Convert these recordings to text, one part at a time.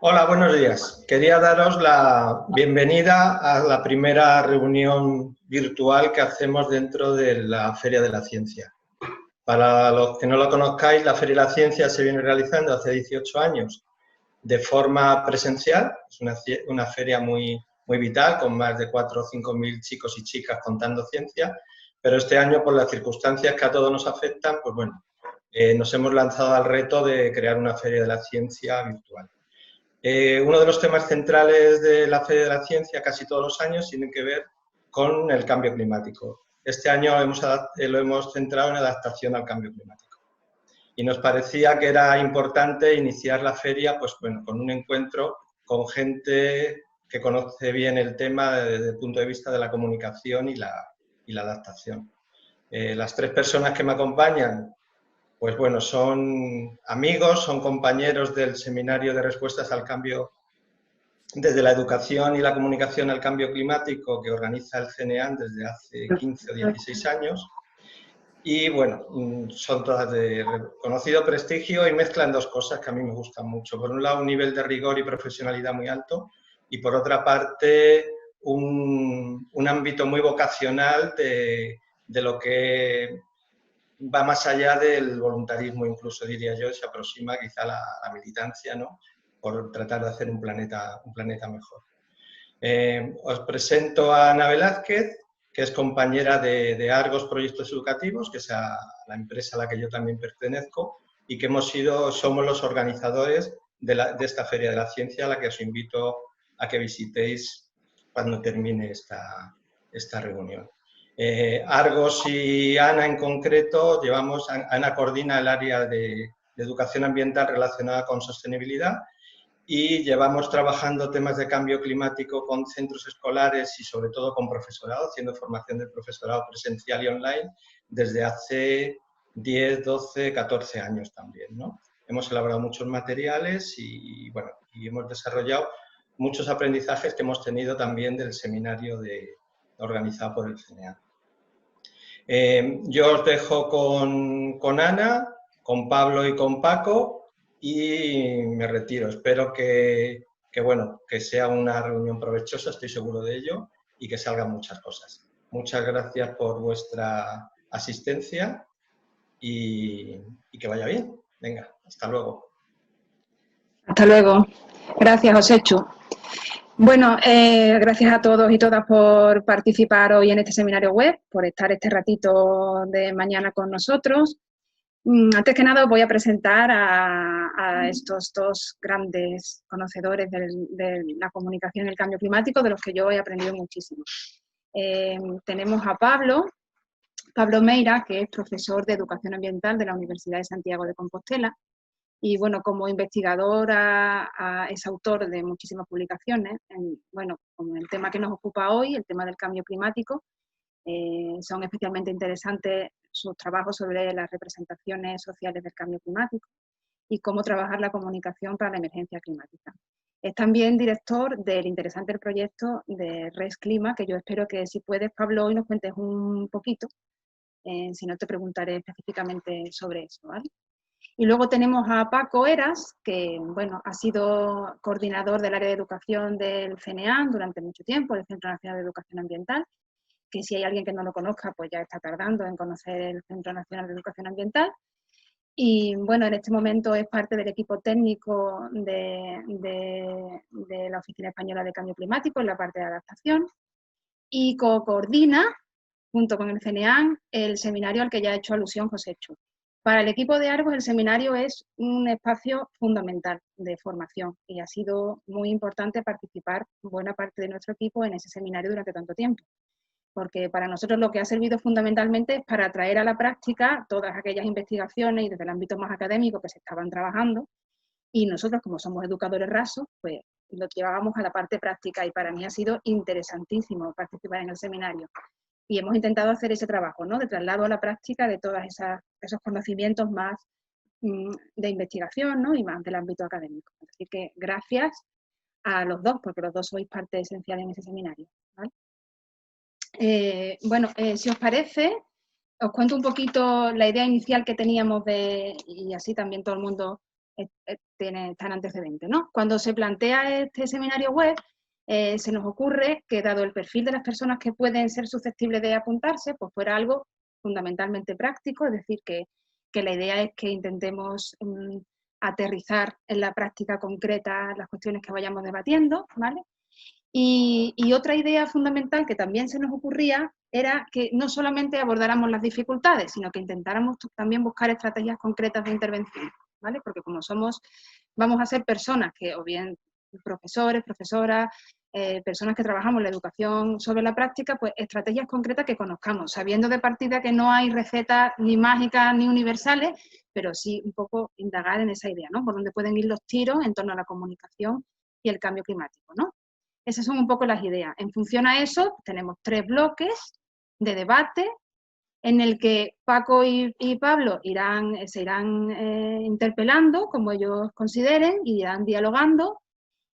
Hola, buenos días. Quería daros la bienvenida a la primera reunión virtual que hacemos dentro de la Feria de la Ciencia. Para los que no lo conozcáis, la Feria de la Ciencia se viene realizando hace 18 años de forma presencial. Es una feria muy vital, con más de 4 o 5 mil chicos y chicas contando ciencia, pero este año, por las circunstancias que a todos nos afectan, pues bueno, nos hemos lanzado al reto de crear una Feria de la Ciencia virtual. Uno de los temas centrales de la Feria de la Ciencia casi todos los años tiene que ver con el cambio climático. Este año lo hemos centrado en adaptación al cambio climático. Y nos parecía que era importante iniciar la feria pues, bueno, con un encuentro con gente que conoce bien el tema desde el punto de vista de la comunicación y la adaptación. Las tres personas que me acompañan, pues bueno, son amigos, son compañeros del Seminario de Respuestas al Cambio desde la Educación y la Comunicación al Cambio Climático que organiza el CNEAN desde hace 15 o 16 años. Y bueno, son todas de reconocido prestigio y mezclan dos cosas que a mí me gustan mucho. Por un lado, un nivel de rigor y profesionalidad muy alto y por otra parte, un ámbito muy vocacional de lo que va más allá del voluntarismo, incluso diría yo, se aproxima quizá a la militancia, ¿no? Por tratar de hacer un planeta mejor. Os presento a Ana Velázquez, que es compañera de Argos Proyectos Educativos, que es la empresa a la que yo también pertenezco, y que somos los organizadores de esta Feria de la Ciencia, a la que os invito a que visitéis cuando termine esta reunión. Argos y Ana en concreto, Ana coordina el área de educación ambiental relacionada con sostenibilidad y llevamos trabajando temas de cambio climático con centros escolares y sobre todo con profesorado, haciendo formación del profesorado presencial y online desde hace 10, 12, 14 años también, ¿no? Hemos elaborado muchos materiales y, bueno, y hemos desarrollado muchos aprendizajes que hemos tenido también del seminario organizado por el CNEA. Yo os dejo con Ana, con Pablo y con Paco y me retiro. Espero que sea una reunión provechosa, estoy seguro de ello, y que salgan muchas cosas. Muchas gracias por vuestra asistencia y que vaya bien. Venga, hasta luego. Hasta luego. Gracias, Joséchu. Bueno, gracias a todos y todas por participar hoy en este seminario web, por estar este ratito de mañana con nosotros. Antes que nada os voy a presentar a estos dos grandes conocedores de la comunicación y el cambio climático, de los que yo he aprendido muchísimo. Tenemos a Pablo Meira, que es profesor de Educación Ambiental de la Universidad de Santiago de Compostela. Y bueno, como investigador es autor de muchísimas publicaciones, con el tema que nos ocupa hoy, el tema del cambio climático. Son especialmente interesantes sus trabajos sobre las representaciones sociales del cambio climático y cómo trabajar la comunicación para la emergencia climática. Es también director del interesante proyecto de Res Clima, que yo espero que si puedes, Pablo, hoy nos cuentes un poquito, si no te preguntaré específicamente sobre eso, ¿vale? Y luego tenemos a Paco Eras, que bueno, ha sido coordinador del área de educación del CNEAM durante mucho tiempo, del Centro Nacional de Educación Ambiental, que si hay alguien que no lo conozca, pues ya está tardando en conocer el Centro Nacional de Educación Ambiental. Y bueno, en este momento es parte del equipo técnico de la Oficina Española de Cambio Climático en la parte de adaptación y coordina, junto con el CNEAM, el seminario al que ya ha hecho alusión Joséchu. Para el equipo de Argos el seminario es un espacio fundamental de formación y ha sido muy importante participar buena parte de nuestro equipo en ese seminario durante tanto tiempo, porque para nosotros lo que ha servido fundamentalmente es para traer a la práctica todas aquellas investigaciones y desde el ámbito más académico que se estaban trabajando y nosotros, como somos educadores rasos, pues lo llevábamos a la parte práctica y para mí ha sido interesantísimo participar en el seminario. Y hemos intentado hacer ese trabajo, ¿no?, de traslado a la práctica de todos esos conocimientos más de investigación, ¿no?, y más del ámbito académico. Así que gracias a los dos, porque los dos sois parte esencial en ese seminario, ¿vale? Si os parece, os cuento un poquito la idea inicial que teníamos y así también todo el mundo está en antecedente, ¿no? Cuando se plantea este seminario web, se nos ocurre que, dado el perfil de las personas que pueden ser susceptibles de apuntarse, pues fuera algo fundamentalmente práctico, es decir, que la idea es que intentemos aterrizar en la práctica concreta las cuestiones que vayamos debatiendo, ¿vale? Y otra idea fundamental que también se nos ocurría era que no solamente abordáramos las dificultades, sino que intentáramos también buscar estrategias concretas de intervención, ¿vale? Porque como vamos a ser personas que, o bien profesores, profesoras, personas que trabajamos la educación sobre la práctica, pues estrategias concretas que conozcamos, sabiendo de partida que no hay recetas ni mágicas ni universales, pero sí un poco indagar en esa idea, ¿no? Por dónde pueden ir los tiros en torno a la comunicación y el cambio climático, ¿no? Esas son un poco las ideas. En función a eso, tenemos 3 bloques de debate en el que Paco y Pablo se irán interpelando, como ellos consideren, y irán dialogando,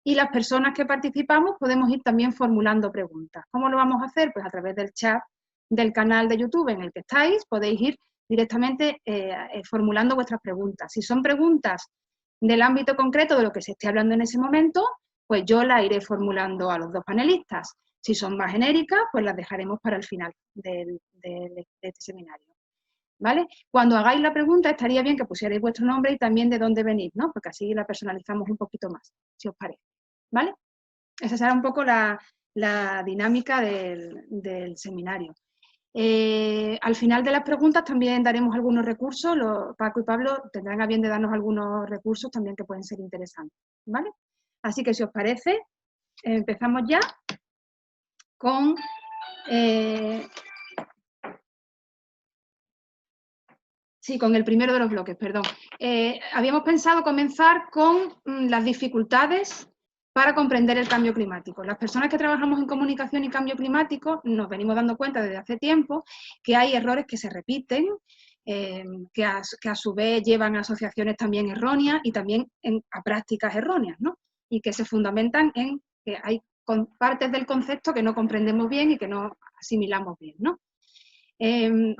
y las personas que participamos podemos ir también formulando preguntas. ¿Cómo lo vamos a hacer? Pues a través del chat del canal de YouTube en el que estáis, podéis ir directamente formulando vuestras preguntas. Si son preguntas del ámbito concreto de lo que se esté hablando en ese momento, pues yo las iré formulando a los 2 panelistas. Si son más genéricas, pues las dejaremos para el final de este seminario, ¿vale? Cuando hagáis la pregunta, estaría bien que pusierais vuestro nombre y también de dónde venís, ¿no? Porque así la personalizamos un poquito más, si os parece, ¿vale? Esa será un poco la dinámica del seminario. Al final de las preguntas también daremos algunos recursos. Paco y Pablo tendrán a bien de darnos algunos recursos también que pueden ser interesantes, ¿vale? Así que si os parece, empezamos ya con con el primero de los bloques, perdón. Habíamos pensado comenzar con las dificultades para comprender el cambio climático. Las personas que trabajamos en comunicación y cambio climático nos venimos dando cuenta desde hace tiempo que hay errores que se repiten, que a su vez llevan a asociaciones también erróneas y también a prácticas erróneas, ¿no? Y que se fundamentan en que hay partes del concepto que no comprendemos bien y que no asimilamos bien, ¿no?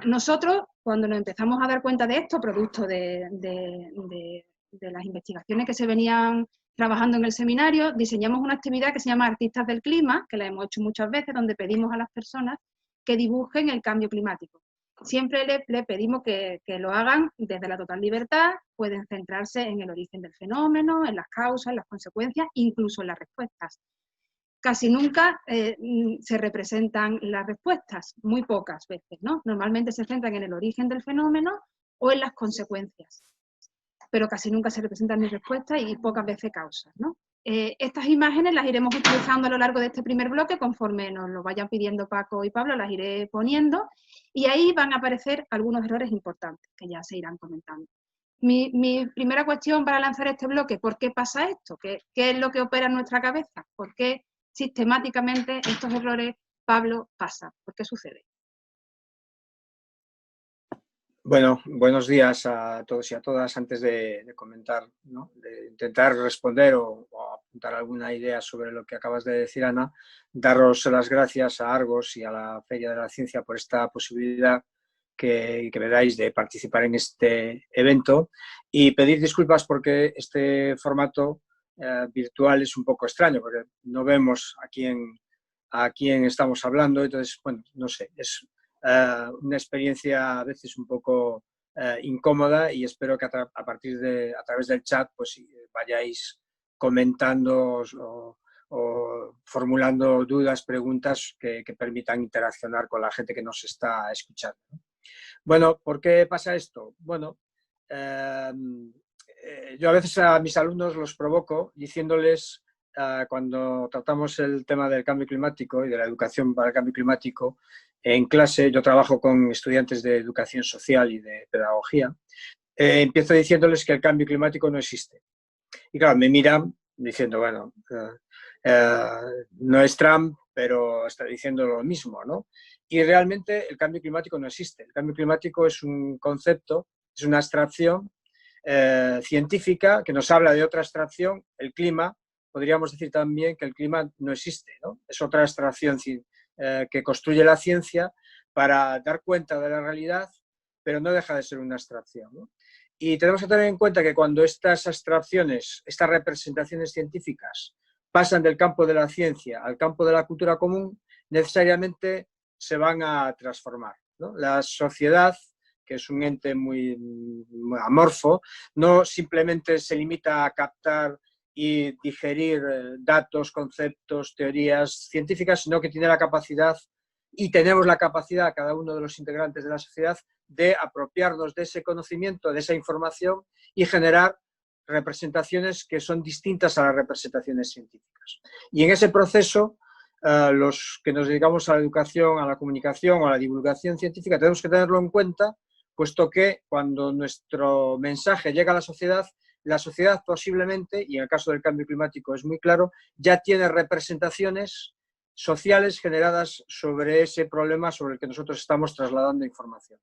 Nosotros, cuando nos empezamos a dar cuenta de esto, producto de las investigaciones que se venían trabajando en el seminario, diseñamos una actividad que se llama Artistas del Clima, que la hemos hecho muchas veces, donde pedimos a las personas que dibujen el cambio climático. Siempre le pedimos que lo hagan desde la total libertad, pueden centrarse en el origen del fenómeno, en las causas, en las consecuencias, incluso en las respuestas. Casi nunca se representan las respuestas, muy pocas veces, ¿no? Normalmente se centran en el origen del fenómeno o en las consecuencias, pero casi nunca se representan ni respuestas y pocas veces causas, ¿no? Estas imágenes las iremos utilizando a lo largo de este primer bloque, conforme nos lo vayan pidiendo Paco y Pablo, las iré poniendo, y ahí van a aparecer algunos errores importantes que ya se irán comentando. Mi primera cuestión para lanzar este bloque: ¿por qué pasa esto? ¿Qué es lo que opera en nuestra cabeza? ¿Por qué sistemáticamente estos errores, Pablo, pasan? ¿Por qué sucede? Bueno, buenos días a todos y a todas. Antes de comentar, ¿no?, de intentar responder o apuntar alguna idea sobre lo que acabas de decir, Ana, daros las gracias a Argos y a la Feria de la Ciencia por esta posibilidad que me dais de participar en este evento, y pedir disculpas porque este formato virtual es un poco extraño, porque no vemos a quién estamos hablando. Entonces, bueno, no sé, es una experiencia a veces un poco incómoda, y espero que a través del chat pues vayáis comentando o formulando dudas, preguntas que permitan interaccionar con la gente que nos está escuchando. Bueno, ¿por qué pasa esto? Bueno, yo a veces a mis alumnos los provoco diciéndoles, cuando tratamos el tema del cambio climático y de la educación para el cambio climático, en clase, yo trabajo con estudiantes de educación social y de pedagogía, empiezo diciéndoles que el cambio climático no existe. Y claro, me miran diciendo, bueno, no es Trump, pero está diciendo lo mismo, ¿no? Y realmente el cambio climático no existe. El cambio climático es un concepto, es una abstracción científica que nos habla de otra abstracción, el clima. Podríamos decir también que el clima no existe, ¿no? Es otra abstracción que construye la ciencia para dar cuenta de la realidad, pero no deja de ser una abstracción, ¿no? Y tenemos que tener en cuenta que cuando estas abstracciones, estas representaciones científicas pasan del campo de la ciencia al campo de la cultura común, necesariamente se van a transformar, ¿no? La sociedad, que es un ente muy amorfo, no simplemente se limita a captar y digerir datos, conceptos, teorías científicas, sino que tiene la capacidad, y tenemos la capacidad, cada uno de los integrantes de la sociedad, de apropiarnos de ese conocimiento, de esa información y generar representaciones que son distintas a las representaciones científicas. Y en ese proceso, los que nos dedicamos a la educación, a la comunicación o a la divulgación científica, tenemos que tenerlo en cuenta, puesto que cuando nuestro mensaje llega a la sociedad posiblemente, y en el caso del cambio climático es muy claro, ya tiene representaciones sociales generadas sobre ese problema sobre el que nosotros estamos trasladando información.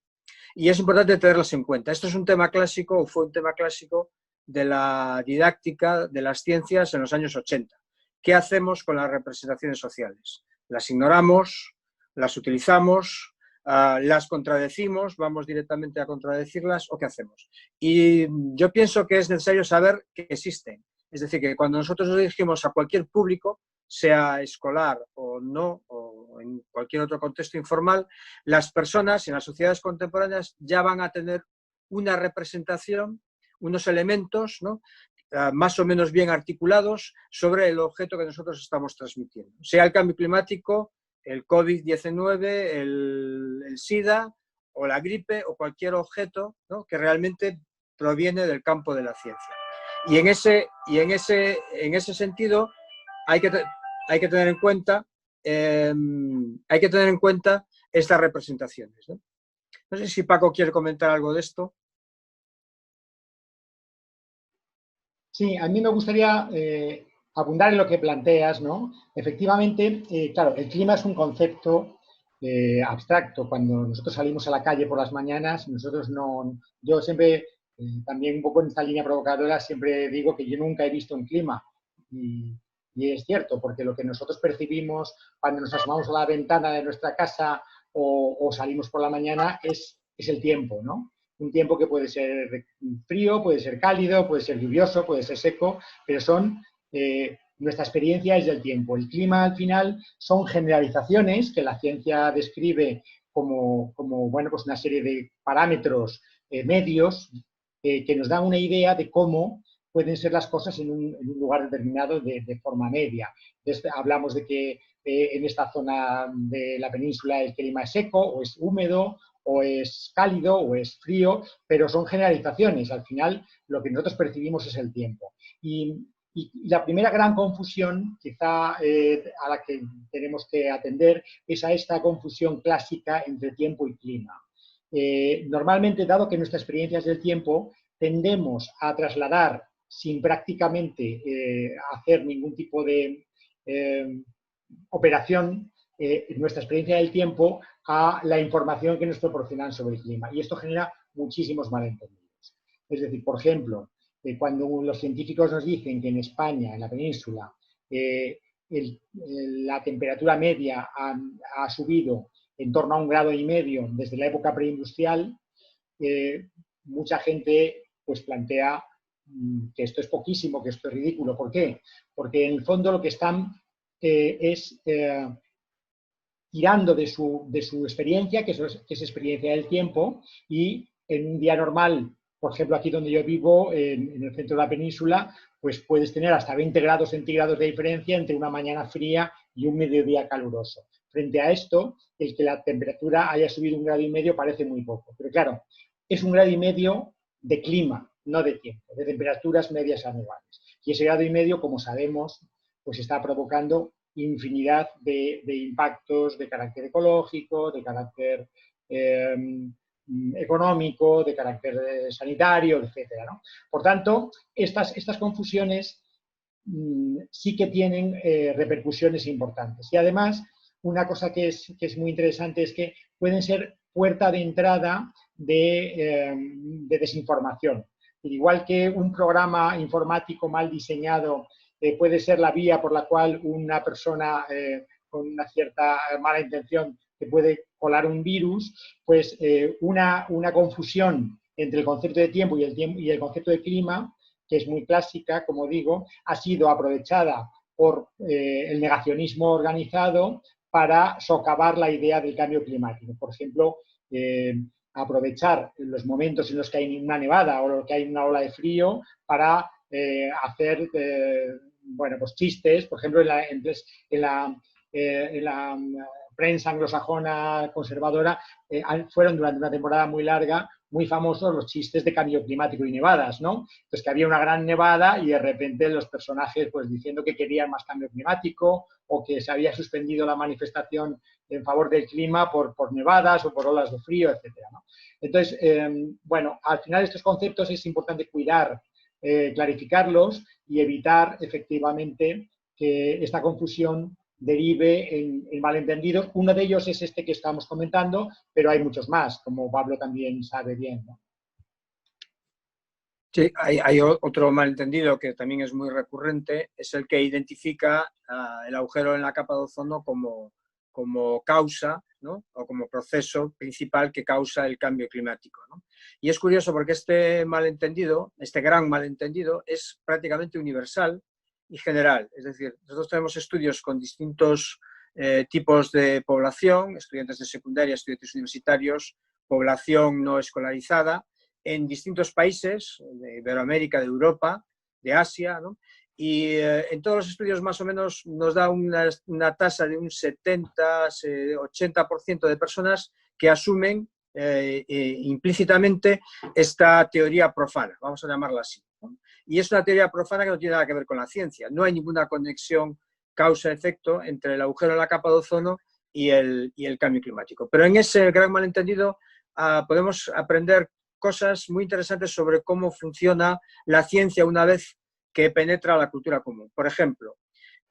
Y es importante tenerlas en cuenta. Esto es un tema clásico, o fue un tema clásico, de la didáctica de las ciencias en los años 80. ¿Qué hacemos con las representaciones sociales? ¿Las ignoramos? ¿Las utilizamos? ¿Las contradecimos? ¿Vamos directamente a contradecirlas? ¿O qué hacemos? Y yo pienso que es necesario saber que existen. Es decir, que cuando nosotros nos dirigimos a cualquier público, sea escolar o no, o en cualquier otro contexto informal, las personas en las sociedades contemporáneas ya van a tener una representación, unos elementos, ¿no?, más o menos bien articulados sobre el objeto que nosotros estamos transmitiendo. Sea el cambio climático, el COVID-19, el SIDA o la gripe o cualquier objeto, ¿no?, que realmente proviene del campo de la ciencia. Y en ese sentido hay que tener en cuenta estas representaciones, ¿no? No sé si Paco quiere comentar algo de esto. Sí, a mí me gustaría abundar en lo que planteas, ¿no? Efectivamente, claro, el clima es un concepto abstracto. Cuando nosotros salimos a la calle por las mañanas, yo siempre, también un poco en esta línea provocadora, siempre digo que yo nunca he visto un clima. Y es cierto, porque lo que nosotros percibimos cuando nos asomamos a la ventana de nuestra casa o salimos por la mañana es el tiempo, ¿no? Un tiempo que puede ser frío, puede ser cálido, puede ser lluvioso, puede ser seco, pero nuestra experiencia es del tiempo. El clima, al final, son generalizaciones que la ciencia describe como bueno, pues una serie de parámetros medios que nos dan una idea de cómo pueden ser las cosas en un lugar determinado de forma media. Entonces, hablamos de que en esta zona de la península el clima es seco o es húmedo, o es cálido o es frío, pero son generalizaciones. Al final, lo que nosotros percibimos es el tiempo. Y la primera gran confusión, quizá a la que tenemos que atender, es a esta confusión clásica entre tiempo y clima. Normalmente, dado que nuestra experiencia es del tiempo, tendemos a trasladar, sin prácticamente hacer ningún tipo de operación, nuestra experiencia del tiempo a la información que nos proporcionan sobre el clima. Y esto genera muchísimos malentendidos. Es decir, por ejemplo, cuando los científicos nos dicen que en España, en la península, la temperatura media ha subido en torno a 1,5 grados desde la época preindustrial, mucha gente pues plantea que esto es poquísimo, que esto es ridículo. ¿Por qué? Porque en el fondo lo que están es tirando de su experiencia, que es experiencia del tiempo, y en un día normal, por ejemplo, aquí donde yo vivo, en el centro de la península, pues puedes tener hasta 20 grados centígrados de diferencia entre una mañana fría y un mediodía caluroso. Frente a esto, el que la temperatura haya subido 1,5 grados parece muy poco. Pero claro, es 1,5 grados de clima, no de tiempo, de temperaturas medias anuales. Y ese 1,5 grados, como sabemos, pues está provocando infinidad de impactos de carácter ecológico, de carácter económico, de carácter sanitario, etcétera, ¿no? Por tanto, estas confusiones sí que tienen repercusiones importantes. Y además, una cosa que es muy interesante es que pueden ser puerta de entrada de desinformación. Igual que un programa informático mal diseñado puede ser la vía por la cual una persona con una cierta mala intención te puede colar un virus, pues una confusión entre el concepto de tiempo y el concepto de clima, que es muy clásica, como digo, ha sido aprovechada por el negacionismo organizado para socavar la idea del cambio climático. Por ejemplo, aprovechar los momentos en los que hay una nevada o que hay una ola de frío para hacer bueno, pues chistes, por ejemplo, en la prensa anglosajona conservadora fueron durante una temporada muy larga muy famosos los chistes de cambio climático y nevadas, ¿no? Entonces que había una gran nevada y de repente los personajes pues diciendo que querían más cambio climático o que se había suspendido la manifestación en favor del clima por nevadas o por olas de frío, etcétera, ¿no? Entonces, bueno, al final estos conceptos es importante cuidar, clarificarlos y evitar efectivamente que esta confusión derive en malentendidos. Uno de ellos es este que estamos comentando, pero hay muchos más, como Pablo también sabe bien, ¿no? Sí, hay otro malentendido que también es muy recurrente, es el que identifica el agujero en la capa de ozono como causa, ¿no? O como proceso principal que causa el cambio climático, ¿no? Y es curioso porque este malentendido, este gran malentendido, es prácticamente universal y general. Es decir, nosotros tenemos estudios con distintos tipos de población, estudiantes de secundaria, estudiantes universitarios, población no escolarizada, en distintos países, de Iberoamérica, de Europa, de Asia, ¿no? Y en todos los estudios más o menos nos da una tasa de un 70-80% de personas que asumen implícitamente esta teoría profana, vamos a llamarla así, ¿no? Y es una teoría profana que no tiene nada que ver con la ciencia. No hay ninguna conexión causa-efecto entre el agujero en la capa de ozono y el cambio climático. Pero en ese gran malentendido podemos aprender cosas muy interesantes sobre cómo funciona la ciencia una vez que penetra la cultura común. Por ejemplo,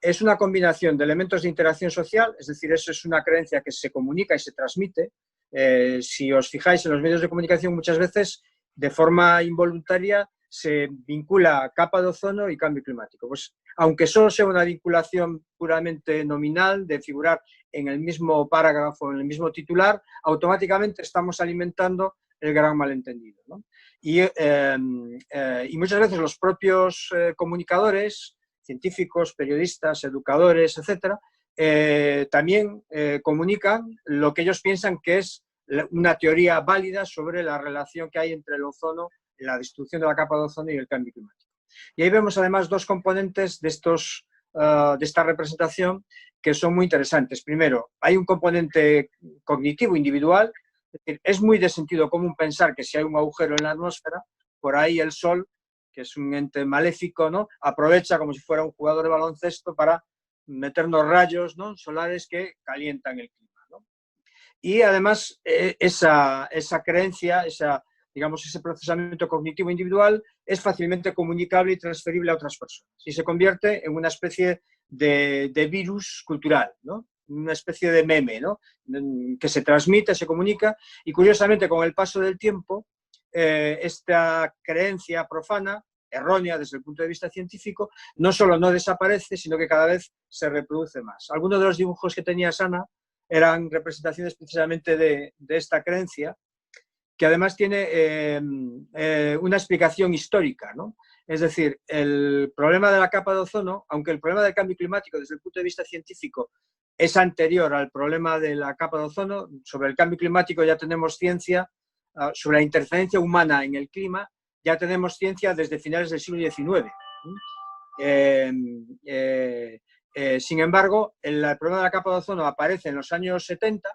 es una combinación de elementos de interacción social, es decir, eso es una creencia que se comunica y se transmite. Si os fijáis en los medios de comunicación, muchas veces de forma involuntaria se vincula capa de ozono y cambio climático. Pues, aunque solo sea una vinculación puramente nominal, de figurar en el mismo parágrafo, en el mismo titular, automáticamente estamos alimentando el gran malentendido, ¿no? Y muchas veces los propios comunicadores, científicos, periodistas, educadores, etcétera, también comunican lo que ellos piensan que es una teoría válida sobre la relación que hay entre el ozono, la destrucción de la capa de ozono y el cambio climático. Y ahí vemos además dos componentes de esta representación que son muy interesantes. Primero, hay un componente cognitivo individual. Es decir, es muy de sentido común pensar que si hay un agujero en la atmósfera, por ahí el Sol, que es un ente maléfico, ¿no?, aprovecha como si fuera un jugador de baloncesto para meternos rayos, ¿no?, solares que calientan el clima, ¿no? Y además esa creencia, digamos, ese procesamiento cognitivo individual es fácilmente comunicable y transferible a otras personas. Y se convierte en una especie de virus cultural, ¿no?, una especie de meme, ¿no?, que se transmite, se comunica, y curiosamente con el paso del tiempo esta creencia profana, errónea desde el punto de vista científico, no solo no desaparece, sino que cada vez se reproduce más. Algunos de los dibujos que tenía Sana eran representaciones precisamente de esta creencia, que además tiene una explicación histórica, ¿no? Es decir, el problema de la capa de ozono, aunque el problema del cambio climático desde el punto de vista científico es anterior al problema de la capa de ozono, sobre el cambio climático ya tenemos ciencia, sobre la interferencia humana en el clima ya tenemos ciencia desde finales del siglo XIX. Sin embargo, el problema de la capa de ozono aparece en los años 70,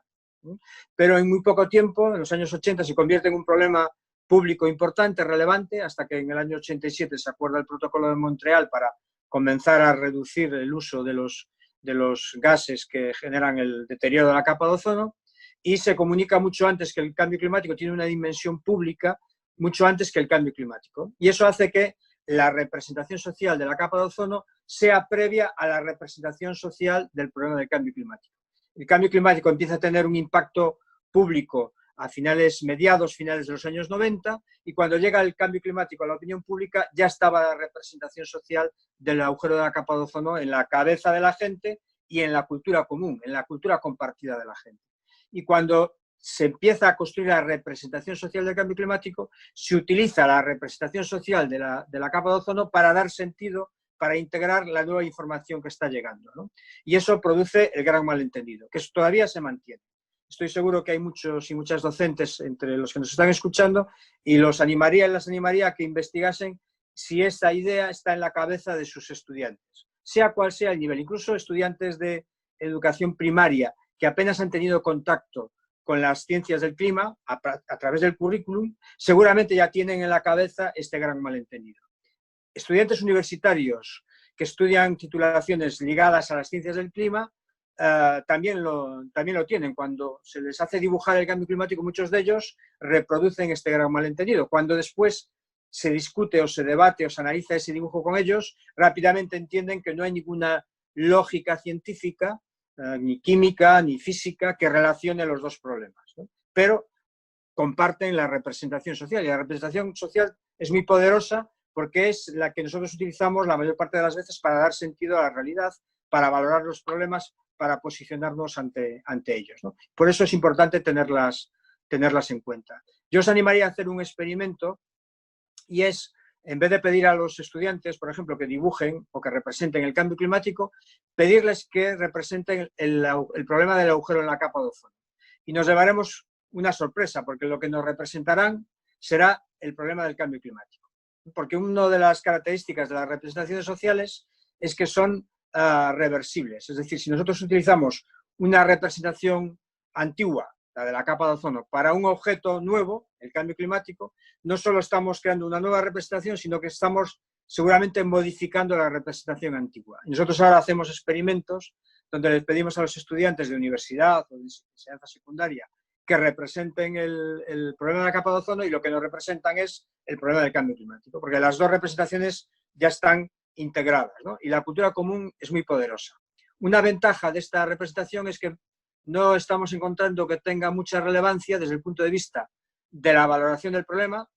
pero en muy poco tiempo, en los años 80, se convierte en un problema público importante, relevante, hasta que en el año 87 se acuerda el Protocolo de Montreal para comenzar a reducir el uso de los gases que generan el deterioro de la capa de ozono, y se comunica mucho antes que el cambio climático tiene una dimensión pública, mucho antes que el cambio climático. Y eso hace que la representación social de la capa de ozono sea previa a la representación social del problema del cambio climático. El cambio climático empieza a tener un impacto público a mediados finales de los años 90, y cuando llega el cambio climático a la opinión pública ya estaba la representación social del agujero de la capa de ozono en la cabeza de la gente y en la cultura común, en la cultura compartida de la gente. Y cuando se empieza a construir la representación social del cambio climático, se utiliza la representación social de la capa de ozono para dar sentido, para integrar la nueva información que está llegando, ¿no? Y eso produce el gran malentendido, que todavía se mantiene. Estoy seguro que hay muchos y muchas docentes entre los que nos están escuchando y los animaría y las animaría a que investigasen si esa idea está en la cabeza de sus estudiantes, sea cual sea el nivel, incluso estudiantes de educación primaria que apenas han tenido contacto con las ciencias del clima a través del currículum, seguramente ya tienen en la cabeza este gran malentendido. Estudiantes universitarios que estudian titulaciones ligadas a las ciencias del clima también lo tienen. Cuando se les hace dibujar el cambio climático, muchos de ellos reproducen este gran malentendido. Cuando después se discute o se debate o se analiza ese dibujo con ellos, rápidamente entienden que no hay ninguna lógica científica, ni química, ni física, que relacione los dos problemas, ¿no? Pero comparten la representación social, y la representación social es muy poderosa porque es la que nosotros utilizamos la mayor parte de las veces para dar sentido a la realidad, para valorar los problemas, para posicionarnos ante ellos, ¿no? Por eso es importante tenerlas en cuenta. Yo os animaría a hacer un experimento, y es, en vez de pedir a los estudiantes, por ejemplo, que dibujen o que representen el cambio climático, pedirles que representen el problema del agujero en la capa de ozono. Y nos llevaremos una sorpresa, porque lo que nos representarán será el problema del cambio climático. Porque una de las características de las representaciones sociales es que son reversibles. Es decir, si nosotros utilizamos una representación antigua, la de la capa de ozono, para un objeto nuevo, el cambio climático, no solo estamos creando una nueva representación, sino que estamos seguramente modificando la representación antigua. Y nosotros ahora hacemos experimentos donde les pedimos a los estudiantes de universidad o de enseñanza secundaria que representen el problema de la capa de ozono, y lo que nos representan es el problema del cambio climático, porque las dos representaciones ya están integradas, ¿no? Y la cultura común es muy poderosa. Una ventaja de esta representación es que no estamos encontrando que tenga mucha relevancia desde el punto de vista de la valoración del problema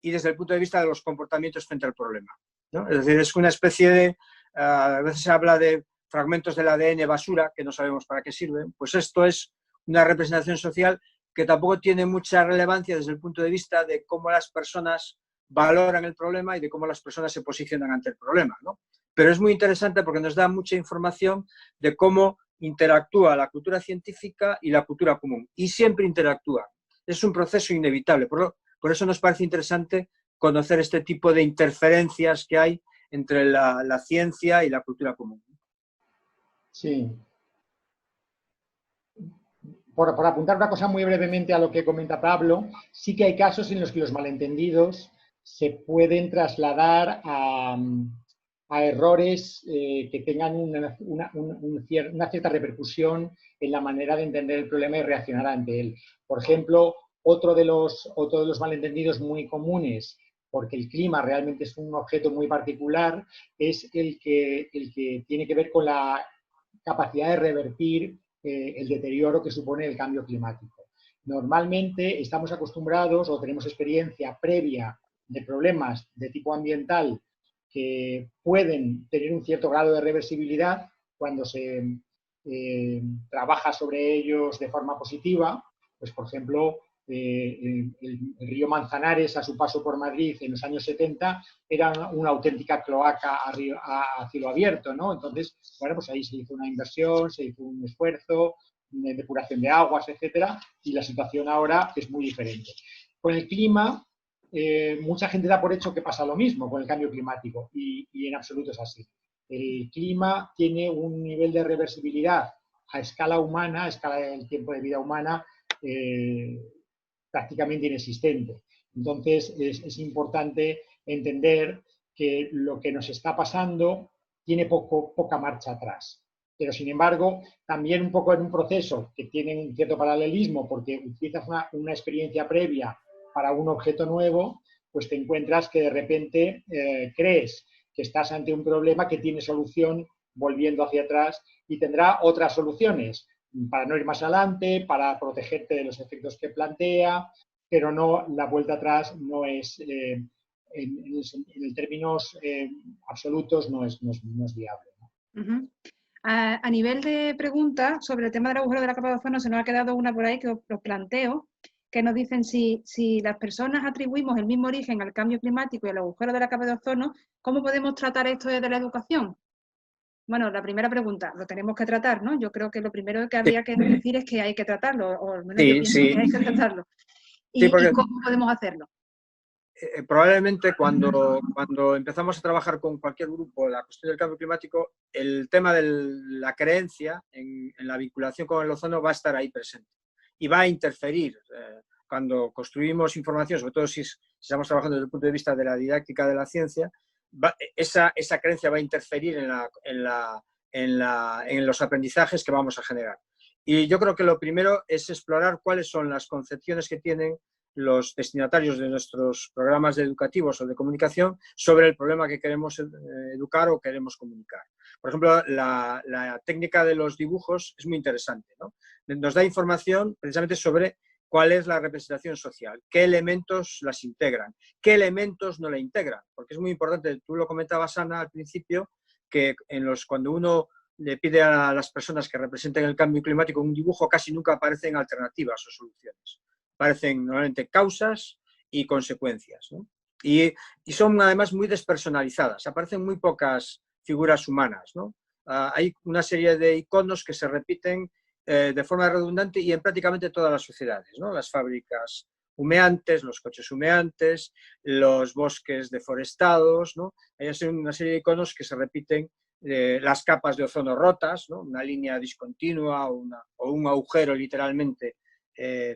y desde el punto de vista de los comportamientos frente al problema, ¿no? Es decir, es una especie de, a veces se habla de fragmentos del ADN basura que no sabemos para qué sirven, pues esto es una representación social que tampoco tiene mucha relevancia desde el punto de vista de cómo las personas valoran el problema y de cómo las personas se posicionan ante el problema, ¿no? Pero es muy interesante porque nos da mucha información de cómo interactúa la cultura científica y la cultura común, y siempre interactúa. Es un proceso inevitable, por eso nos parece interesante conocer este tipo de interferencias que hay entre la ciencia y la cultura común. Sí. Por apuntar una cosa muy brevemente a lo que comenta Pablo, sí que hay casos en los que los malentendidos se pueden trasladar a errores que tengan una cierta repercusión en la manera de entender el problema y reaccionar ante él. Por ejemplo, otro de los malentendidos muy comunes, porque el clima realmente es un objeto muy particular, es el que tiene que ver con la capacidad de revertir el deterioro que supone el cambio climático. Normalmente estamos acostumbrados o tenemos experiencia previa de problemas de tipo ambiental que pueden tener un cierto grado de reversibilidad cuando se trabaja sobre ellos de forma positiva. Pues, por ejemplo, el río Manzanares, a su paso por Madrid en los años 70, era una auténtica cloaca a cielo abierto, ¿no? Entonces, bueno, pues ahí se hizo una inversión, se hizo un esfuerzo de depuración de aguas, etcétera, y la situación ahora es muy diferente. Con el clima, mucha gente da por hecho que pasa lo mismo con el cambio climático, y en absoluto es así. El clima tiene un nivel de reversibilidad a escala humana, a escala del tiempo de vida humana, prácticamente inexistente. Entonces, es importante entender que lo que nos está pasando tiene poca marcha atrás. Pero, sin embargo, también un poco en un proceso que tiene un cierto paralelismo, porque utilizas una experiencia previa para un objeto nuevo, pues te encuentras que de repente crees que estás ante un problema que tiene solución volviendo hacia atrás y tendrá otras soluciones para no ir más adelante, para protegerte de los efectos que plantea, pero no, la vuelta atrás no es, en términos absolutos, no es viable, ¿no? A nivel de preguntas sobre el tema del agujero de la capa de ozono, se nos ha quedado una por ahí que os planteo, que nos dicen si las personas atribuimos el mismo origen al cambio climático y al agujero de la capa de ozono, ¿cómo podemos tratar esto desde la educación? Bueno, la primera pregunta, lo tenemos que tratar, ¿no? Yo creo que lo primero que habría que decir es que hay que tratarlo, o al menos yo pienso que hay que tratarlo. ¿Y cómo podemos hacerlo? Probablemente cuando empezamos a trabajar con cualquier grupo la cuestión del cambio climático, el tema de la creencia en la vinculación con el ozono va a estar ahí presente y va a interferir. Cuando construimos información, sobre todo si estamos trabajando desde el punto de vista de la didáctica de la ciencia, esa creencia va a interferir en los aprendizajes que vamos a generar. Y yo creo que lo primero es explorar cuáles son las concepciones que tienen los destinatarios de nuestros programas educativos o de comunicación sobre el problema que queremos educar o queremos comunicar. Por ejemplo, la técnica de los dibujos es muy interesante, ¿no? Nos da información precisamente sobre cuál es la representación social, qué elementos las integran, qué elementos no la integran, porque es muy importante, tú lo comentabas, Ana, al principio, que cuando uno le pide a las personas que representen el cambio climático un dibujo, casi nunca aparecen alternativas o soluciones. Aparecen normalmente causas y consecuencias, ¿no? Y son además muy despersonalizadas, aparecen muy pocas figuras humanas, ¿no? Hay una serie de iconos que se repiten de forma redundante y en prácticamente todas las sociedades, ¿no? Las fábricas humeantes, los coches humeantes, los bosques deforestados, ¿no? Hay una serie de iconos que se repiten, las capas de ozono rotas, ¿no? Una línea discontinua o un agujero literalmente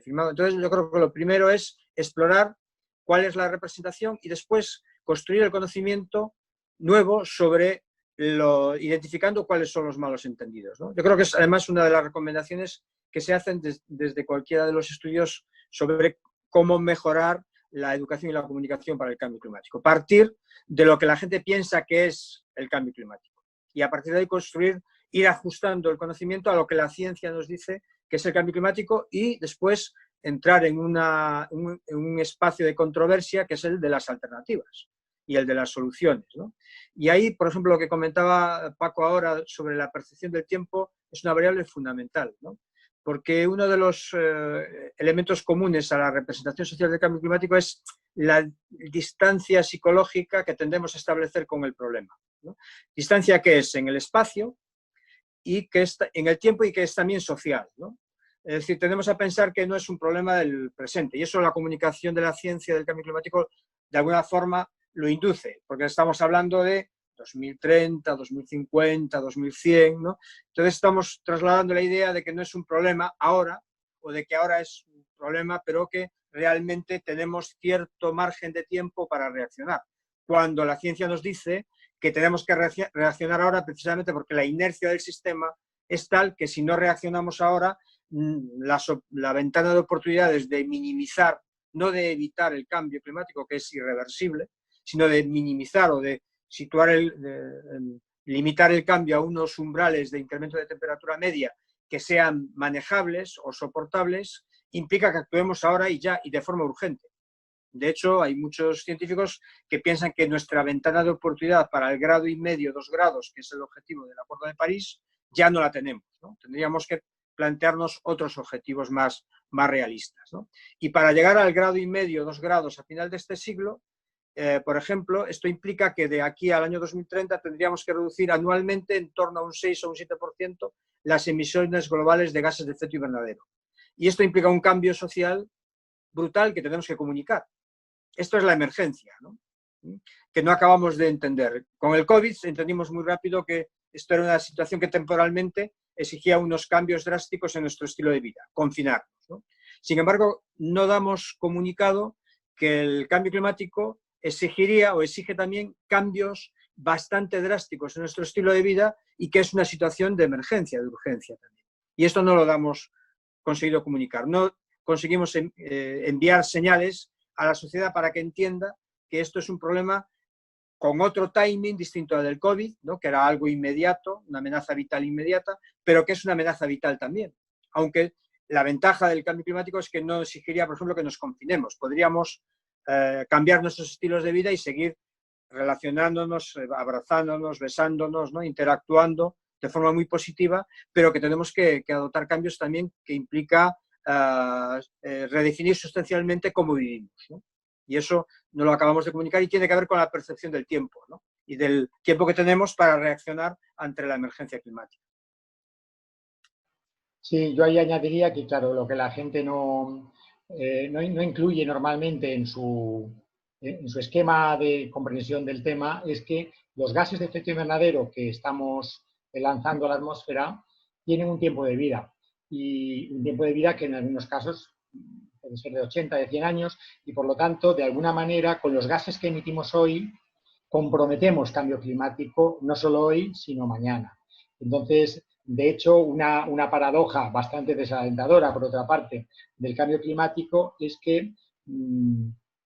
firmado. Entonces yo creo que lo primero es explorar cuál es la representación y después construir el conocimiento nuevo sobre identificando cuáles son los malos entendidos, ¿no? Yo creo que es además una de las recomendaciones que se hacen desde cualquiera de los estudios sobre cómo mejorar la educación y la comunicación para el cambio climático. Partir de lo que la gente piensa que es el cambio climático y a partir de ahí ir ajustando el conocimiento a lo que la ciencia nos dice que es el cambio climático y después entrar en un espacio de controversia que es el de las alternativas y el de las soluciones, ¿no? Y ahí, por ejemplo, lo que comentaba Paco ahora sobre la percepción del tiempo es una variable fundamental, ¿no? Porque uno de los elementos comunes a la representación social del cambio climático es la distancia psicológica que tendemos a establecer con el problema, ¿no? Distancia que es en el espacio y que es en el tiempo y que es también social, ¿no? Es decir, tendemos a pensar que no es un problema del presente y eso la comunicación de la ciencia del cambio climático de alguna forma lo induce, porque estamos hablando de 2030, 2050, 2100, ¿no? Entonces estamos trasladando la idea de que no es un problema ahora, o de que ahora es un problema, pero que realmente tenemos cierto margen de tiempo para reaccionar. Cuando la ciencia nos dice que tenemos que reaccionar ahora precisamente porque la inercia del sistema es tal que si no reaccionamos ahora, la ventana de oportunidades de minimizar, no de evitar el cambio climático, que es irreversible, sino de minimizar o de situar limitar el cambio a unos umbrales de incremento de temperatura media que sean manejables o soportables, implica que actuemos ahora y ya, y de forma urgente. De hecho, hay muchos científicos que piensan que nuestra ventana de oportunidad para el 1,5 grados, 2 grados, que es el objetivo del Acuerdo de París, ya no la tenemos, ¿no? Tendríamos que plantearnos otros objetivos más realistas, ¿no? Y para llegar al 1,5 grados, 2 grados a final de este siglo, por ejemplo, esto implica que de aquí al año 2030 tendríamos que reducir anualmente en torno a un 6 o un 7% las emisiones globales de gases de efecto invernadero. Y esto implica un cambio social brutal que tenemos que comunicar. Esto es la emergencia, ¿no? Que no acabamos de entender. Con el COVID entendimos muy rápido que esto era una situación que temporalmente exigía unos cambios drásticos en nuestro estilo de vida, confinarnos, ¿no? Sin embargo, no damos comunicado que el cambio climático exigiría o exige también cambios bastante drásticos en nuestro estilo de vida y que es una situación de emergencia, de urgencia también. Y esto no lo hemos conseguido comunicar. No conseguimos enviar señales a la sociedad para que entienda que esto es un problema con otro timing distinto al del COVID, ¿no? Que era algo inmediato, una amenaza vital inmediata, pero que es una amenaza vital también. Aunque la ventaja del cambio climático es que no exigiría, por ejemplo, que nos confinemos. Podríamos cambiar nuestros estilos de vida y seguir relacionándonos, abrazándonos, besándonos, ¿no? Interactuando de forma muy positiva, pero que tenemos que adoptar cambios también que implica redefinir sustancialmente cómo vivimos, ¿no? Y eso no lo acabamos de comunicar y tiene que ver con la percepción del tiempo, ¿no? Y del tiempo que tenemos para reaccionar ante la emergencia climática. Sí, yo ahí añadiría que, claro, lo que la gente no incluye normalmente en su esquema de comprensión del tema es que los gases de efecto invernadero que estamos lanzando a la atmósfera tienen un tiempo de vida, y un tiempo de vida que en algunos casos puede ser de 80, de 100 años, y por lo tanto, de alguna manera, con los gases que emitimos hoy, comprometemos cambio climático, no solo hoy, sino mañana. Entonces, de hecho, una paradoja bastante desalentadora, por otra parte, del cambio climático es que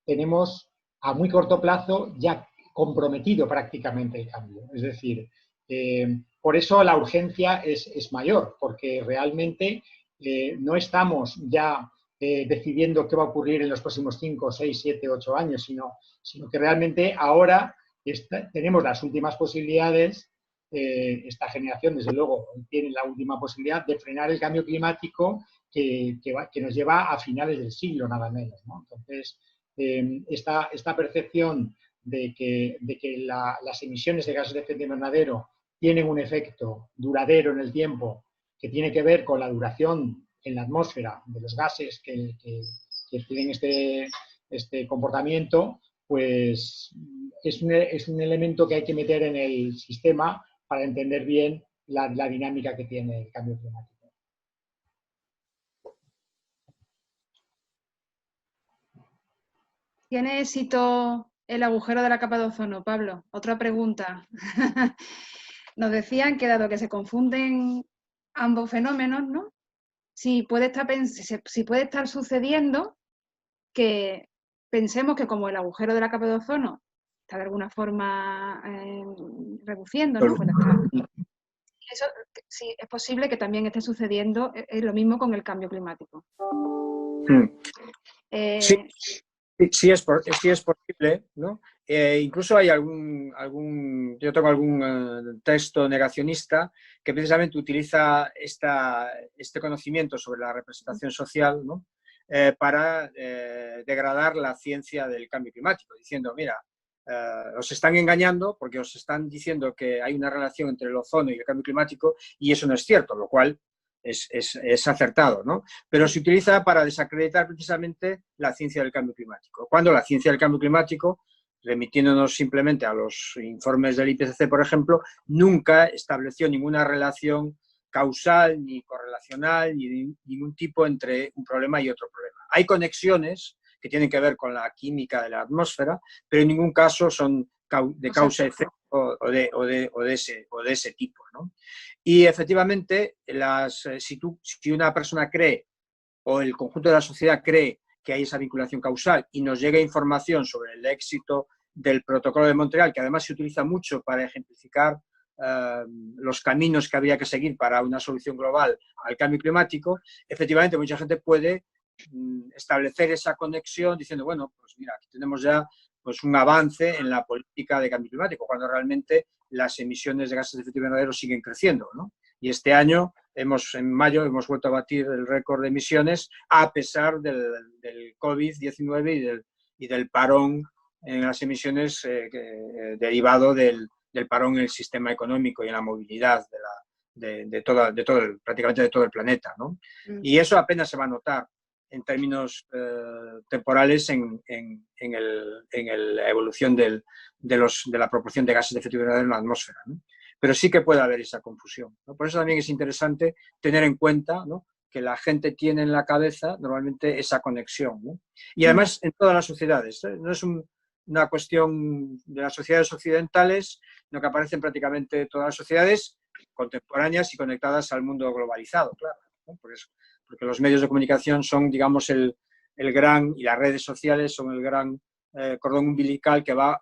tenemos a muy corto plazo ya comprometido prácticamente el cambio. Es decir, por eso la urgencia es mayor, porque realmente no estamos ya decidiendo qué va a ocurrir en los próximos 5, 6, 7, 8 años, sino que realmente ahora tenemos las últimas posibilidades. Esta generación, desde luego, tiene la última posibilidad de frenar el cambio climático que nos lleva a finales del siglo, nada menos, ¿no? Entonces, esta percepción de que las emisiones de gases de efecto invernadero tienen un efecto duradero en el tiempo, que tiene que ver con la duración en la atmósfera de los gases que tienen este comportamiento, pues es un elemento que hay que meter en el sistema para entender bien la dinámica que tiene el cambio climático. ¿Tiene éxito el agujero de la capa de ozono, Pablo? Otra pregunta. Nos decían que dado que se confunden ambos fenómenos, ¿no? Si puede estar sucediendo que pensemos que como el agujero de la capa de ozono está de alguna forma reduciendo, ¿no? Pues eso sí, es posible que también esté sucediendo lo mismo con el cambio climático. Sí es posible, ¿no? Incluso hay yo tengo algún texto negacionista que precisamente utiliza este conocimiento sobre la representación social, ¿no? Para degradar la ciencia del cambio climático, diciendo, mira, os están engañando porque os están diciendo que hay una relación entre el ozono y el cambio climático, y eso no es cierto, lo cual es acertado, ¿no? Pero se utiliza para desacreditar precisamente la ciencia del cambio climático. Cuando la ciencia del cambio climático, remitiéndonos simplemente a los informes del IPCC, por ejemplo, nunca estableció ninguna relación causal, ni correlacional, ni de ningún tipo entre un problema y otro problema. Hay conexiones que tienen que ver con la química de la atmósfera, pero en ningún caso son de causa-efecto o de ese tipo, ¿no? Y efectivamente, si una persona cree, o el conjunto de la sociedad cree que hay esa vinculación causal y nos llega información sobre el éxito del Protocolo de Montreal, que además se utiliza mucho para ejemplificar los caminos que habría que seguir para una solución global al cambio climático, efectivamente mucha gente puede establecer esa conexión diciendo, bueno, pues mira, aquí tenemos ya pues un avance en la política de cambio climático, cuando realmente las emisiones de gases de efecto invernadero siguen creciendo, ¿no? Y este año, en mayo, hemos vuelto a batir el récord de emisiones a pesar del COVID-19 y del parón en las emisiones derivado del parón en el sistema económico y en la movilidad prácticamente de todo el planeta, ¿no? Y eso apenas se va a notar en términos temporales en la evolución de la proporción de gases de efecto invernadero en la atmósfera, ¿no? Pero sí que puede haber esa confusión, ¿no? Por eso también es interesante tener en cuenta, ¿no?, que la gente tiene en la cabeza normalmente esa conexión, ¿no? Y además en todas las sociedades, ¿eh? No es una cuestión de las sociedades occidentales, sino que aparece en prácticamente todas las sociedades contemporáneas y conectadas al mundo globalizado, claro, ¿no? Por eso, porque los medios de comunicación son, digamos, y las redes sociales son el gran cordón umbilical que va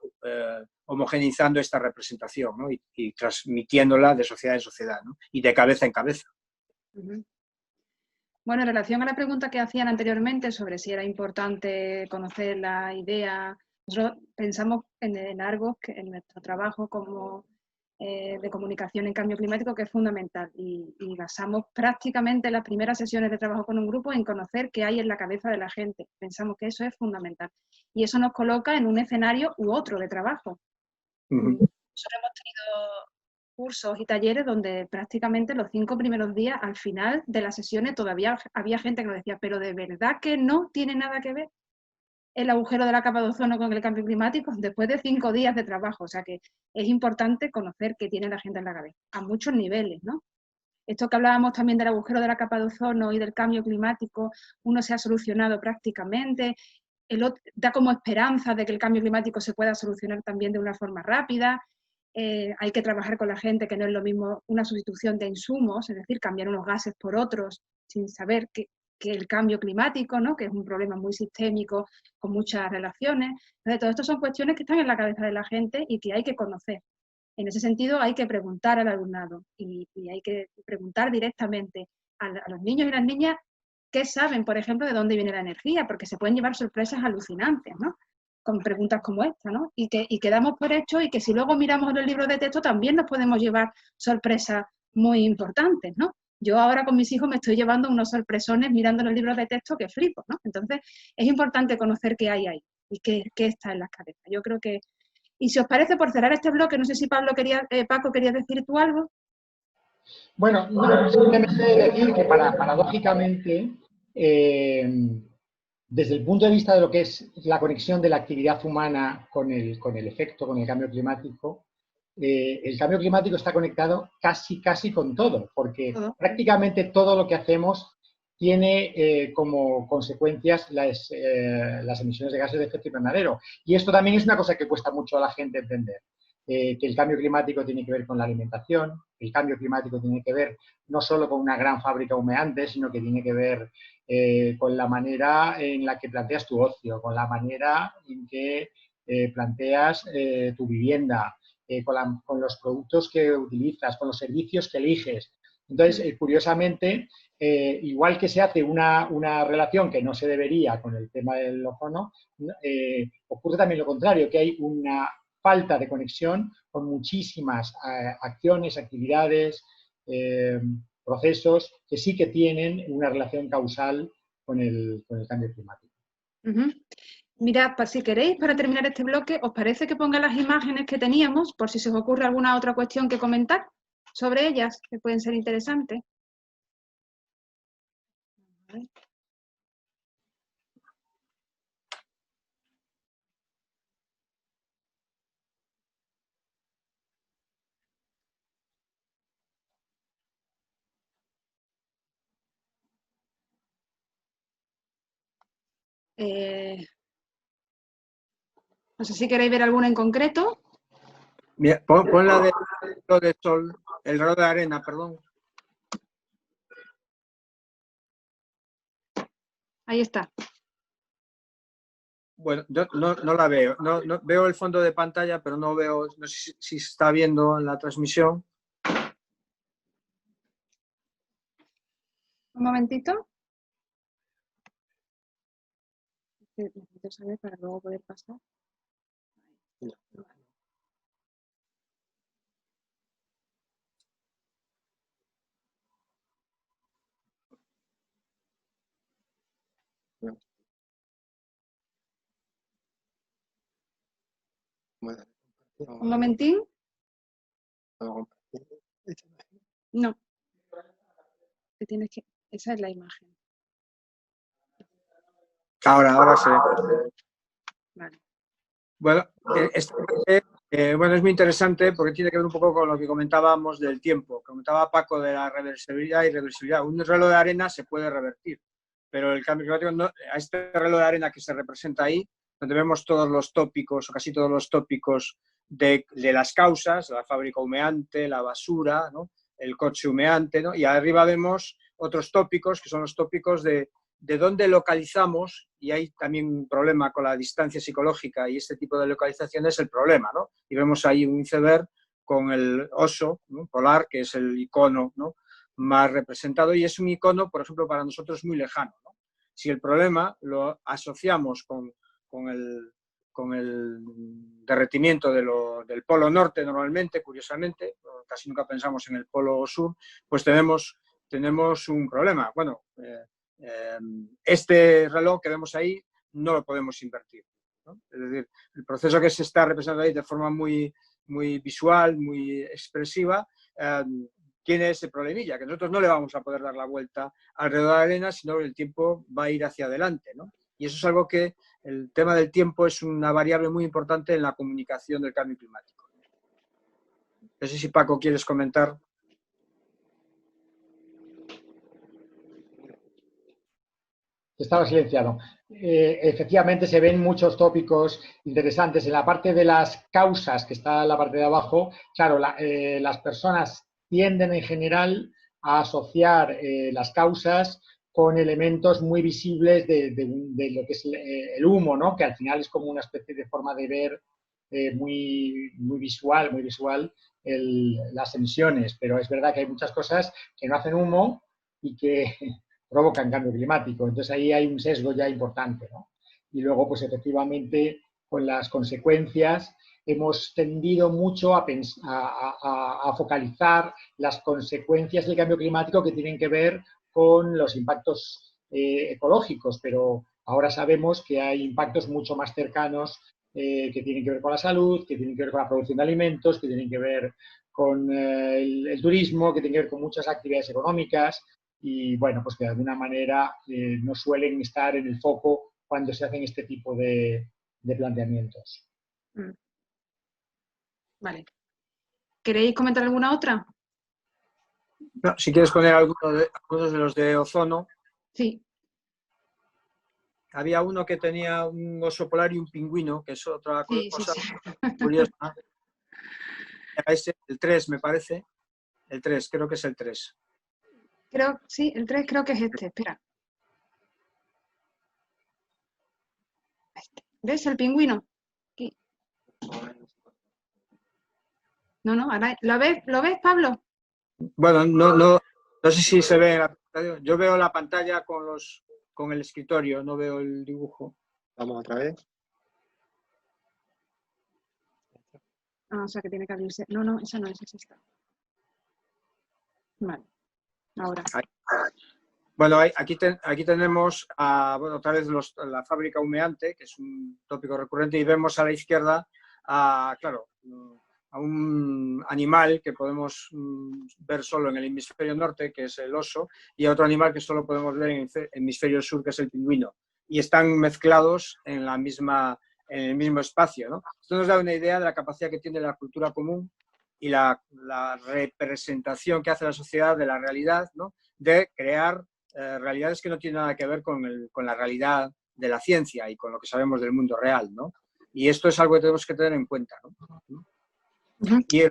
homogeneizando esta representación, ¿no? y transmitiéndola de sociedad en sociedad, ¿no? Y de cabeza en cabeza. Bueno, en relación a la pregunta que hacían anteriormente sobre si era importante conocer la idea, nosotros pensamos en Argos, que en nuestro trabajo como de comunicación en cambio climático, que es fundamental. Y basamos prácticamente las primeras sesiones de trabajo con un grupo en conocer qué hay en la cabeza de la gente. Pensamos que eso es fundamental. Y eso nos coloca en un escenario u otro de trabajo. Nosotros hemos tenido cursos y talleres donde prácticamente los 5 primeros días, al final de las sesiones, todavía había gente que nos decía, pero de verdad que no tiene nada que ver el agujero de la capa de ozono con el cambio climático, después de 5 días de trabajo. O sea que es importante conocer qué tiene la gente en la cabeza, a muchos niveles, ¿no? Esto que hablábamos también del agujero de la capa de ozono y del cambio climático, uno se ha solucionado prácticamente, el otro da como esperanza de que el cambio climático se pueda solucionar también de una forma rápida. Hay que trabajar con la gente, que no es lo mismo una sustitución de insumos, es decir, cambiar unos gases por otros sin saber que el cambio climático, ¿no? Que es un problema muy sistémico con muchas relaciones. Entonces, todo esto son cuestiones que están en la cabeza de la gente y que hay que conocer. En ese sentido, hay que preguntar al alumnado y hay que preguntar directamente a los niños y las niñas qué saben, por ejemplo, de dónde viene la energía, porque se pueden llevar sorpresas alucinantes, ¿no? Con preguntas como esta, ¿no? Y que damos por hecho y que si luego miramos en el libro de texto también nos podemos llevar sorpresas muy importantes, ¿no? Yo ahora con mis hijos me estoy llevando unos sorpresones mirando los libros de texto que flipo, ¿no? Entonces, es importante conocer qué hay ahí y qué está en las cabezas. Yo creo que... Y si os parece, por cerrar este bloque, no sé si Paco querías decir tú algo. Bueno, no, simplemente decir que paradójicamente, desde el punto de vista de lo que es la conexión de la actividad humana con el efecto, con el cambio climático está conectado casi con todo, porque prácticamente todo lo que hacemos tiene como consecuencias las emisiones de gases de efecto invernadero. Y esto también es una cosa que cuesta mucho a la gente entender. Que el cambio climático tiene que ver con la alimentación, el cambio climático tiene que ver no solo con una gran fábrica humeante, sino que tiene que ver con la manera en la que planteas tu ocio, con la manera en que planteas tu vivienda, con los productos que utilizas, con los servicios que eliges. Entonces, curiosamente, igual que se hace una relación que no se debería con el tema del ozono, ocurre también lo contrario, que hay una falta de conexión con muchísimas acciones, actividades, procesos que sí que tienen una relación causal con el cambio climático. Mirad, si queréis, para terminar este bloque, ¿os parece que ponga las imágenes que teníamos, por si se os ocurre alguna otra cuestión que comentar sobre ellas, que pueden ser interesantes? No sé si queréis ver alguna en concreto. Mira, pon la de sol, el reloj de arena, perdón. Ahí está. Bueno, yo no la veo. No, veo el fondo de pantalla, pero no veo, no sé si se está viendo en la transmisión. Un momentito. Necesito saber para luego poder pasar. Un momentín. No. Esa es la imagen. Ahora sí. Vale. Bueno, es muy interesante porque tiene que ver un poco con lo que comentábamos del tiempo. Comentaba Paco de la reversibilidad y irreversibilidad. Un reloj de arena se puede revertir, pero el cambio climático no. A este reloj de arena que se representa ahí, donde vemos todos los tópicos, o casi todos los tópicos de las causas, la fábrica humeante, la basura, ¿no? El coche humeante, ¿no? Y arriba vemos otros tópicos, que son los tópicos de dónde localizamos, y hay también un problema con la distancia psicológica y este tipo de localización es el problema, ¿no? Y vemos ahí un iceberg con el oso, ¿no? Polar, que es el icono, ¿no? Más representado, y es un icono, por ejemplo, para nosotros muy lejano, ¿no? Si el problema lo asociamos con el derretimiento de del polo norte normalmente, curiosamente, casi nunca pensamos en el polo sur, pues tenemos un problema. Bueno, este reloj que vemos ahí no lo podemos invertir, ¿no? Es decir, el proceso que se está representando ahí de forma muy visual, muy expresiva, tiene ese problemilla, que nosotros no le vamos a poder dar la vuelta alrededor de la arena, sino que el tiempo va a ir hacia adelante, ¿no? Y eso es algo que el tema del tiempo es una variable muy importante en la comunicación del cambio climático. No sé si Paco quieres comentar. Estaba silenciado. Efectivamente se ven muchos tópicos interesantes. En la parte de las causas, que está en la parte de abajo, claro, las personas tienden en general a asociar las causas con elementos muy visibles de lo que es el humo, ¿no? Que al final es como una especie de forma de ver muy visual las emisiones. Pero es verdad que hay muchas cosas que no hacen humo y que provocan cambio climático. Entonces ahí hay un sesgo ya importante, ¿no? Y luego, pues efectivamente, con las consecuencias, hemos tendido mucho a focalizar las consecuencias del cambio climático que tienen que ver con los impactos ecológicos, pero ahora sabemos que hay impactos mucho más cercanos que tienen que ver con la salud, que tienen que ver con la producción de alimentos, que tienen que ver con el turismo, que tienen que ver con muchas actividades económicas, y bueno, pues que de alguna manera no suelen estar en el foco cuando se hacen este tipo de planteamientos. Vale. ¿Queréis comentar alguna otra? No, si quieres poner algunos de los de ozono. Sí. Había uno que tenía un oso polar y un pingüino, que es otra cosa curiosa. Ese, el 3, me parece. El 3, creo que es el 3. Sí, el 3 creo que es este. Espera. ¿Ves el pingüino? Aquí. No, ahora, ¿lo ves, Pablo? Bueno, no sé si se ve en la pantalla. Yo veo la pantalla con el escritorio, no veo el dibujo. Vamos otra vez. O sea que tiene que abrirse. No, esa no es, es esta. Vale. Ahora. Bueno, aquí tenemos otra vez la fábrica humeante, que es un tópico recurrente, y vemos a la izquierda, claro, a un animal que podemos ver solo en el hemisferio norte, que es el oso, y a otro animal que solo podemos ver en el hemisferio sur, que es el pingüino. Y están mezclados en el mismo espacio, ¿no? Esto nos da una idea de la capacidad que tiene la cultura común y la representación que hace la sociedad de la realidad, ¿no? De crear realidades que no tienen nada que ver con la realidad de la ciencia y con lo que sabemos del mundo real, ¿no? Y esto es algo que tenemos que tener en cuenta, ¿no? Y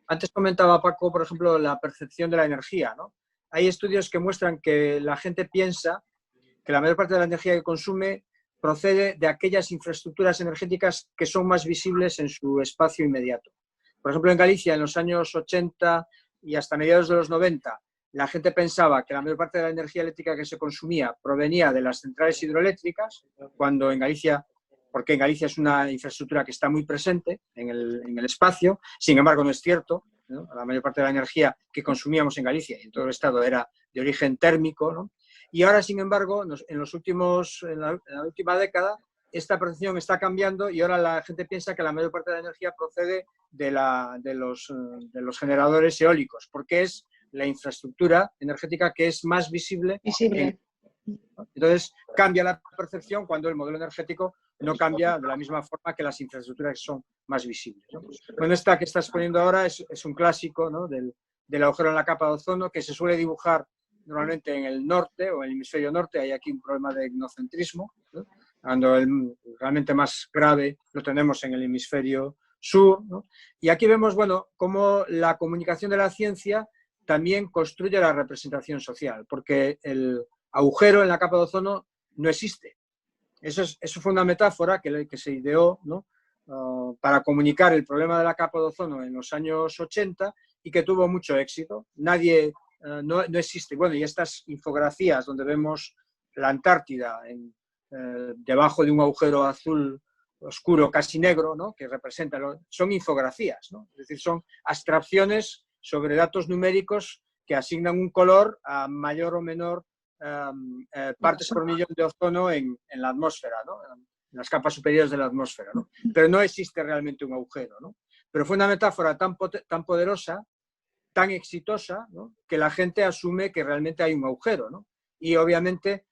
antes comentaba Paco, por ejemplo, la percepción de la energía, ¿no? Hay estudios que muestran que la gente piensa que la mayor parte de la energía que consume procede de aquellas infraestructuras energéticas que son más visibles en su espacio inmediato. Por ejemplo, en Galicia, en los años 80 y hasta mediados de los 90, la gente pensaba que la mayor parte de la energía eléctrica que se consumía provenía de las centrales hidroeléctricas, cuando en Galicia, porque en Galicia es una infraestructura que está muy presente en el espacio, sin embargo no es cierto, ¿no? La mayor parte de la energía que consumíamos en Galicia y en todo el estado era de origen térmico, ¿no? Y ahora, sin embargo, en la última década, esta percepción está cambiando y ahora la gente piensa que la mayor parte de la energía procede de los generadores eólicos, porque es la infraestructura energética que es más visible. Entonces, cambia la percepción cuando el modelo energético no cambia de la misma forma que las infraestructuras que son más visibles, ¿no? Bueno, esta que estás poniendo ahora es un clásico, ¿no? del agujero en la capa de ozono, que se suele dibujar normalmente en el norte o en el hemisferio norte. Hay aquí un problema de etnocentrismo, ¿no? Cuando realmente más grave lo tenemos en el hemisferio sur, ¿no? Y aquí vemos, bueno, cómo la comunicación de la ciencia también construye la representación social, porque el agujero en la capa de ozono no existe. Eso fue una metáfora que se ideó, ¿no? Para comunicar el problema de la capa de ozono en los años 80 y que tuvo mucho éxito. No existe. Bueno, y estas infografías donde vemos la Antártida debajo de un agujero azul oscuro, casi negro, ¿no? Que representa, son infografías, ¿no? Es decir, son abstracciones sobre datos numéricos que asignan un color a mayor o menor partes por millón de ozono en la atmósfera, ¿no? En las capas superiores de la atmósfera, ¿no? Pero no existe realmente un agujero, ¿no? Pero fue una metáfora tan poderosa, tan exitosa, ¿no? Que la gente asume que realmente hay un agujero, ¿no? Y obviamente,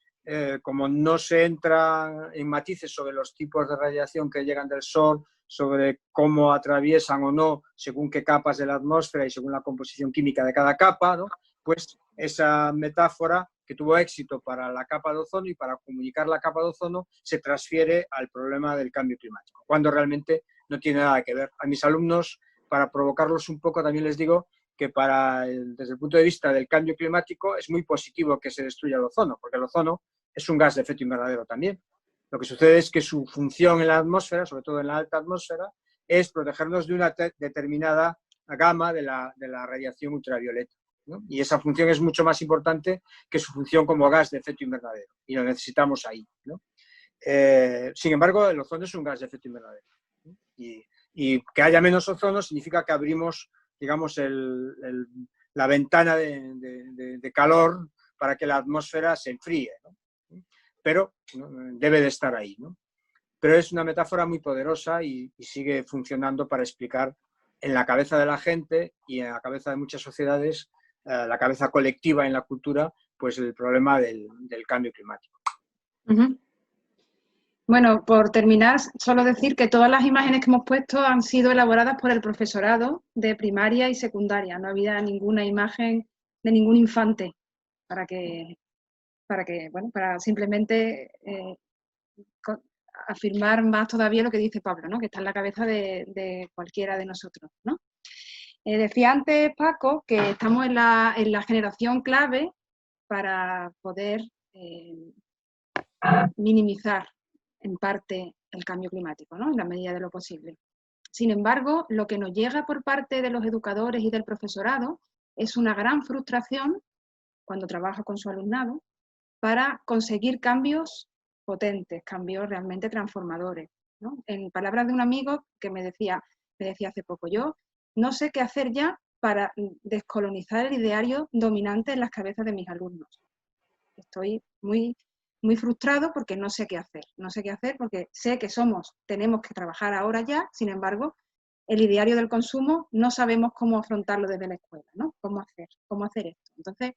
como no se entra en matices sobre los tipos de radiación que llegan del Sol, sobre cómo atraviesan o no según qué capas de la atmósfera y según la composición química de cada capa, ¿no? Pues esa metáfora que tuvo éxito para la capa de ozono y para comunicar la capa de ozono se transfiere al problema del cambio climático, cuando realmente no tiene nada que ver. A mis alumnos, para provocarlos un poco, también les digo que desde el punto de vista del cambio climático es muy positivo que se destruya el ozono, porque el ozono es un gas de efecto invernadero también. Lo que sucede es que su función en la atmósfera, sobre todo en la alta atmósfera, es protegernos de una determinada gama de la radiación ultravioleta, ¿no? Y esa función es mucho más importante que su función como gas de efecto invernadero, y lo necesitamos ahí, ¿no? Sin embargo, el ozono es un gas de efecto invernadero, ¿no? Y que haya menos ozono significa que abrimos, digamos, la ventana de calor para que la atmósfera se enfríe, ¿no? Pero ¿no? Debe de estar ahí, ¿no? Pero es una metáfora muy poderosa y sigue funcionando para explicar en la cabeza de la gente y en la cabeza de muchas sociedades, la cabeza colectiva en la cultura, pues el problema del cambio climático. Uh-huh. Bueno, por terminar, solo decir que todas las imágenes que hemos puesto han sido elaboradas por el profesorado de primaria y secundaria. No había ninguna imagen de ningún infante para simplemente afirmar más todavía lo que dice Pablo, ¿no? Que está en la cabeza de cualquiera de nosotros, ¿no? Decía antes Paco que estamos en la generación clave para poder minimizar en parte el cambio climático, ¿no? En la medida de lo posible. Sin embargo, lo que nos llega por parte de los educadores y del profesorado es una gran frustración cuando trabaja con su alumnado para conseguir cambios potentes, cambios realmente transformadores, ¿no? En palabras de un amigo que me decía hace poco, yo no sé qué hacer ya para descolonizar el ideario dominante en las cabezas de mis alumnos. Estoy muy frustrado porque no sé qué hacer. No sé qué hacer porque sé que tenemos que trabajar ahora ya, sin embargo, el ideario del consumo no sabemos cómo afrontarlo desde la escuela, ¿no? ¿Cómo hacer esto? Entonces,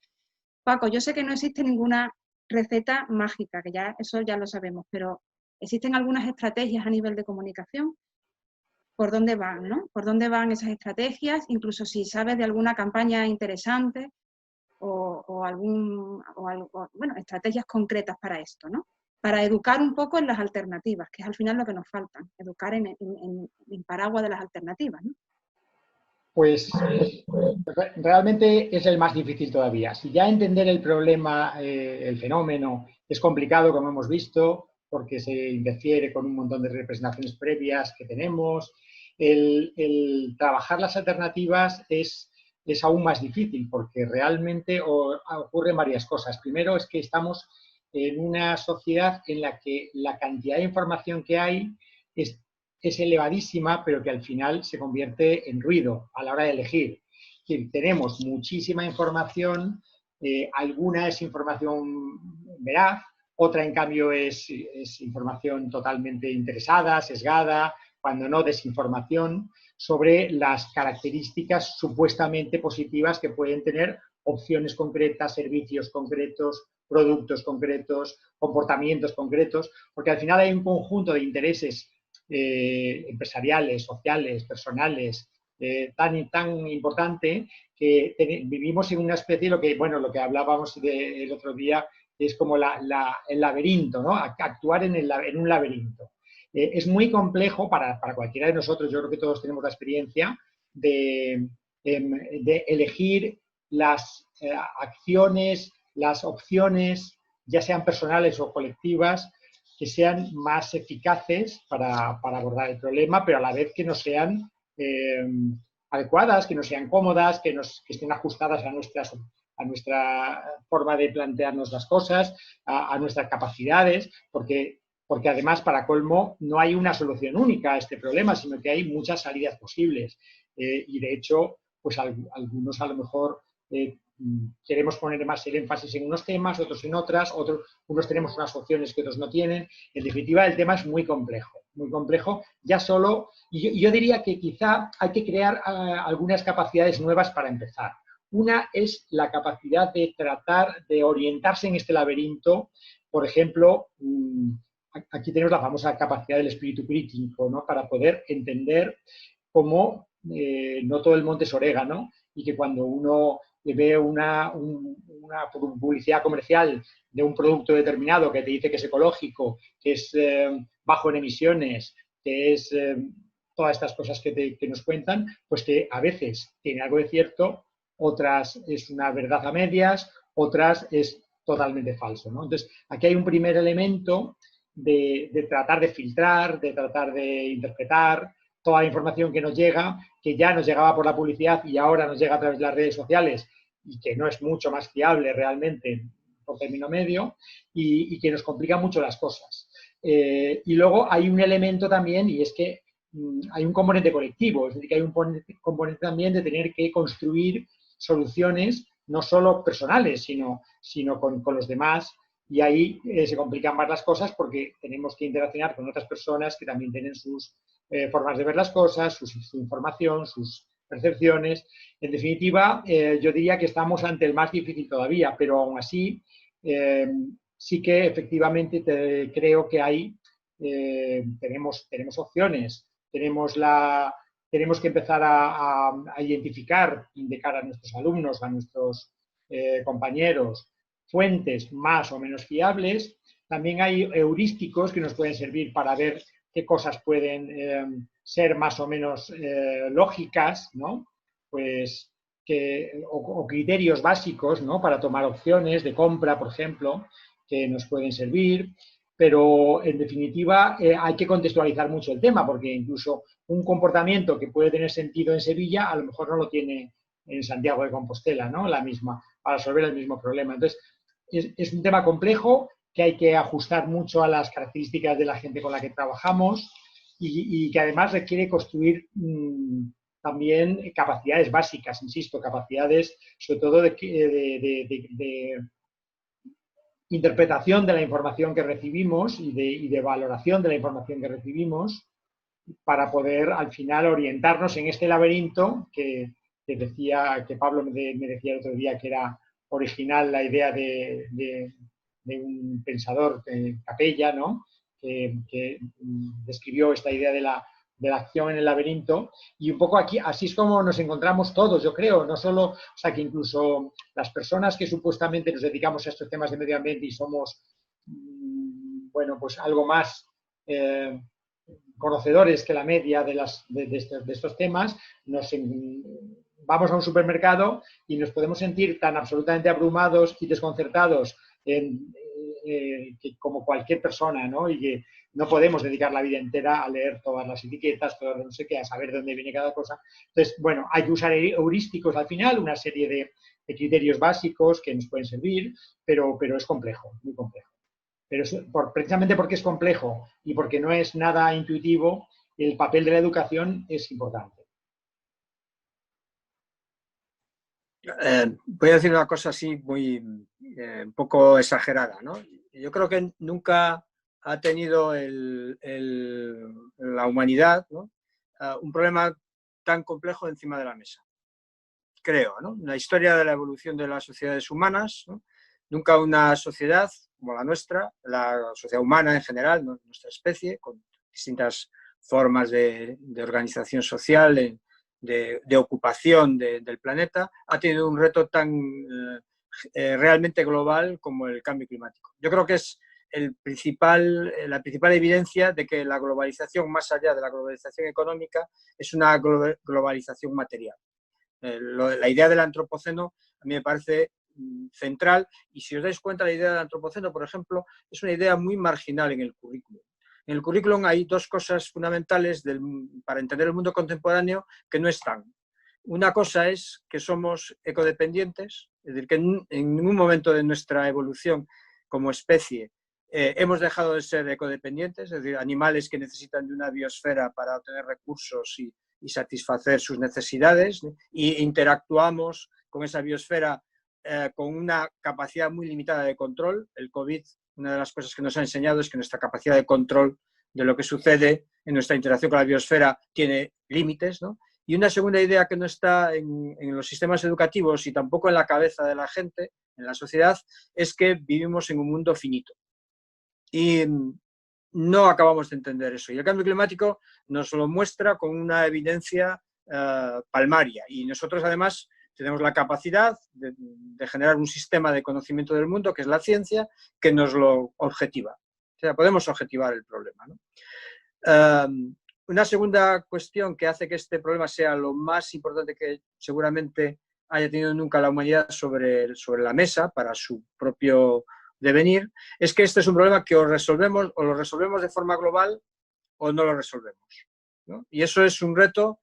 Paco, yo sé que no existe ninguna receta mágica, que eso ya lo sabemos, pero existen algunas estrategias a nivel de comunicación. ¿Por dónde van, no? ¿Por dónde van esas estrategias? Incluso si sabes de alguna campaña interesante bueno, estrategias concretas para esto, ¿no? Para educar un poco en las alternativas, que es al final lo que nos falta, educar en paraguas de las alternativas, ¿no? Pues realmente es el más difícil todavía. Si ya entender el problema, el fenómeno, es complicado, como hemos visto, porque se interfiere con un montón de representaciones previas que tenemos. El trabajar las alternativas es aún más difícil, porque realmente ocurren varias cosas. Primero es que estamos en una sociedad en la que la cantidad de información que hay es elevadísima, pero que al final se convierte en ruido a la hora de elegir. Tenemos muchísima información, alguna es información veraz, otra en cambio es información totalmente interesada, sesgada, cuando no desinformación, sobre las características supuestamente positivas que pueden tener opciones concretas, servicios concretos, productos concretos, comportamientos concretos, porque al final hay un conjunto de intereses empresariales, sociales, personales, tan importante que vivimos en una especie, lo que hablábamos el otro día, es como el laberinto, ¿no? Actuar en un laberinto. Es muy complejo para cualquiera de nosotros, yo creo que todos tenemos la experiencia de elegir las acciones, las opciones, ya sean personales o colectivas, que sean más eficaces para abordar el problema, pero a la vez que no sean adecuadas, que no sean cómodas, que estén ajustadas a nuestra forma de plantearnos las cosas, a nuestras capacidades, porque porque además, para colmo, no hay una solución única a este problema, sino que hay muchas salidas posibles. Y de hecho, pues algunos a lo mejor queremos poner más el énfasis en unos temas, otros en otras, unos tenemos unas opciones que otros no tienen. En definitiva, el tema es muy complejo, ya solo, y yo diría que quizá hay que crear algunas capacidades nuevas para empezar. Una es la capacidad de tratar de orientarse en este laberinto. Por ejemplo, aquí tenemos la famosa capacidad del espíritu crítico, ¿no? Para poder entender cómo no todo el monte es orégano, y que cuando uno ve una publicidad comercial de un producto determinado que te dice que es ecológico, que es bajo en emisiones, que es todas estas cosas que nos cuentan, pues que a veces tiene algo de cierto, otras es una verdad a medias, otras es totalmente falso, ¿no? Entonces, aquí hay un primer elemento de tratar de filtrar, de tratar de interpretar toda la información que nos llega, que ya nos llegaba por la publicidad y ahora nos llega a través de las redes sociales, y que no es mucho más fiable realmente por término medio, y que nos complica mucho las cosas. Y luego hay un elemento también, y es que hay un componente colectivo, es decir, que hay un componente también de tener que construir soluciones no solo personales, sino con los demás, y ahí se complican más las cosas porque tenemos que interaccionar con otras personas que también tienen sus formas de ver las cosas, su información, sus percepciones. En definitiva, yo diría que estamos ante el más difícil todavía, pero aún así sí que efectivamente creo que hay, tenemos opciones, tenemos que empezar a identificar de cara a nuestros alumnos, a nuestros compañeros, fuentes más o menos fiables. También hay heurísticos que nos pueden servir para ver qué cosas pueden ser más o menos lógicas, ¿no? Pues o criterios básicos, ¿no? Para tomar opciones de compra, por ejemplo, que nos pueden servir. Pero, en definitiva, hay que contextualizar mucho el tema, porque incluso un comportamiento que puede tener sentido en Sevilla, a lo mejor no lo tiene en Santiago de Compostela, ¿no? Para resolver el mismo problema. Entonces, es un tema complejo que hay que ajustar mucho a las características de la gente con la que trabajamos, y que además requiere construir también capacidades básicas, insisto, capacidades sobre todo de interpretación de la información que recibimos y de valoración de la información que recibimos, para poder al final orientarnos en este laberinto que Pablo me decía el otro día que era original, la idea de un pensador, Capella, ¿no? que describió esta idea de la acción en el laberinto, y un poco aquí, así es como nos encontramos todos, yo creo, no solo, o sea, que incluso las personas que supuestamente nos dedicamos a estos temas de medio ambiente y somos, bueno, pues algo más conocedores que la media de estos temas, vamos a un supermercado y nos podemos sentir tan absolutamente abrumados y desconcertados como cualquier persona, ¿no? Y que no podemos dedicar la vida entera a leer todas las etiquetas, todo no sé qué, a saber de dónde viene cada cosa. Entonces, bueno, hay que usar heurísticos al final, una serie de criterios básicos que nos pueden servir, pero es complejo, muy complejo. Pero precisamente porque es complejo y porque no es nada intuitivo, el papel de la educación es importante. Voy a decir una cosa así muy un poco exagerada, ¿no? Yo creo que nunca ha tenido la humanidad, ¿no? Un problema tan complejo encima de la mesa. Creo, ¿no? En la historia de la evolución de las sociedades humanas, ¿no? Nunca una sociedad como la nuestra, la sociedad humana en general, ¿no? Nuestra especie, con distintas formas de organización social, de ocupación del planeta, ha tenido un reto tan realmente global como el cambio climático. Yo creo que es la principal evidencia de que la globalización, más allá de la globalización económica, es una globalización material. La idea del antropoceno a mí me parece central, y si os dais cuenta, la idea del antropoceno, por ejemplo, es una idea muy marginal en el currículum. En el currículum hay dos cosas fundamentales para entender el mundo contemporáneo que no están. Una cosa es que somos ecodependientes, es decir, que en ningún momento de nuestra evolución como especie hemos dejado de ser ecodependientes, es decir, animales que necesitan de una biosfera para obtener recursos y satisfacer sus necesidades, ¿no? Y interactuamos con esa biosfera con una capacidad muy limitada de control. El COVID, una de las cosas que nos ha enseñado es que nuestra capacidad de control de lo que sucede en nuestra interacción con la biosfera tiene límites, ¿no? Y una segunda idea que no está en los sistemas educativos y tampoco en la cabeza de la gente, en la sociedad, es que vivimos en un mundo finito. Y no acabamos de entender eso. Y el cambio climático nos lo muestra con una evidencia palmaria. Y nosotros, además, tenemos la capacidad de generar un sistema de conocimiento del mundo, que es la ciencia, que nos lo objetiva. O sea, podemos objetivar el problema, ¿no? Una segunda cuestión que hace que este problema sea lo más importante que seguramente haya tenido nunca la humanidad sobre la mesa para su propio devenir, es que este es un problema que o lo resolvemos de forma global o no lo resolvemos, ¿no? Y eso es un reto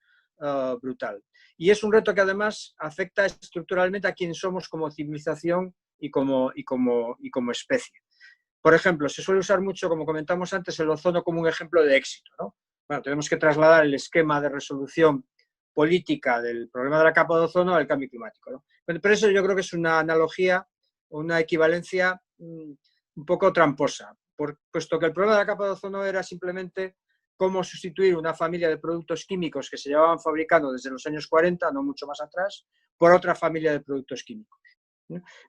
brutal. Y es un reto que además afecta estructuralmente a quien somos como civilización y como especie. Por ejemplo, se suele usar mucho, como comentamos antes, el ozono como un ejemplo de éxito, ¿no? Bueno, tenemos que trasladar el esquema de resolución política del problema de la capa de ozono al cambio climático, ¿no? Pero eso yo creo que es una analogía, una equivalencia un poco tramposa, puesto que el problema de la capa de ozono era simplemente cómo sustituir una familia de productos químicos que se llevaban fabricando desde los años 40, no mucho más atrás, por otra familia de productos químicos.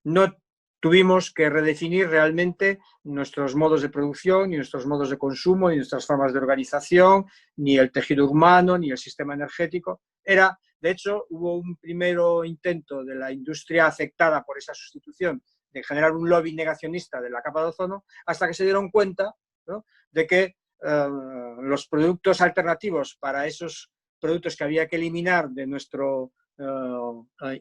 No tuvimos que redefinir realmente nuestros modos de producción, ni nuestros modos de consumo, ni nuestras formas de organización, ni el tejido humano, ni el sistema energético. De hecho, hubo un primer intento de la industria afectada por esa sustitución de generar un lobby negacionista de la capa de ozono, hasta que se dieron cuenta, ¿no?, de que los productos alternativos para esos productos que había que eliminar de nuestro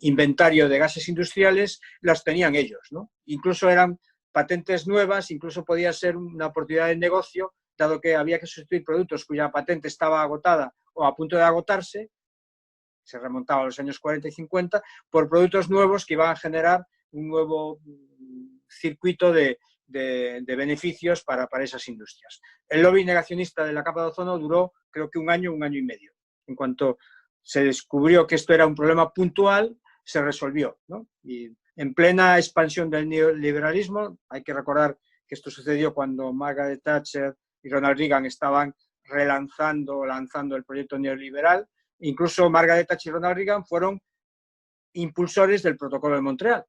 inventario de gases industriales, las tenían ellos, ¿no? Incluso eran patentes nuevas, incluso podía ser una oportunidad de negocio, dado que había que sustituir productos cuya patente estaba agotada o a punto de agotarse, se remontaba a los años 40 y 50, por productos nuevos que iban a generar un nuevo circuito de beneficios para esas industrias. El lobby negacionista de la capa de ozono duró, creo que un año y medio. En cuanto se descubrió que esto era un problema puntual, se resolvió, ¿no? Y en plena expansión del neoliberalismo, hay que recordar que esto sucedió cuando Margaret Thatcher y Ronald Reagan estaban lanzando el proyecto neoliberal. Incluso Margaret Thatcher y Ronald Reagan fueron impulsores del Protocolo de Montreal,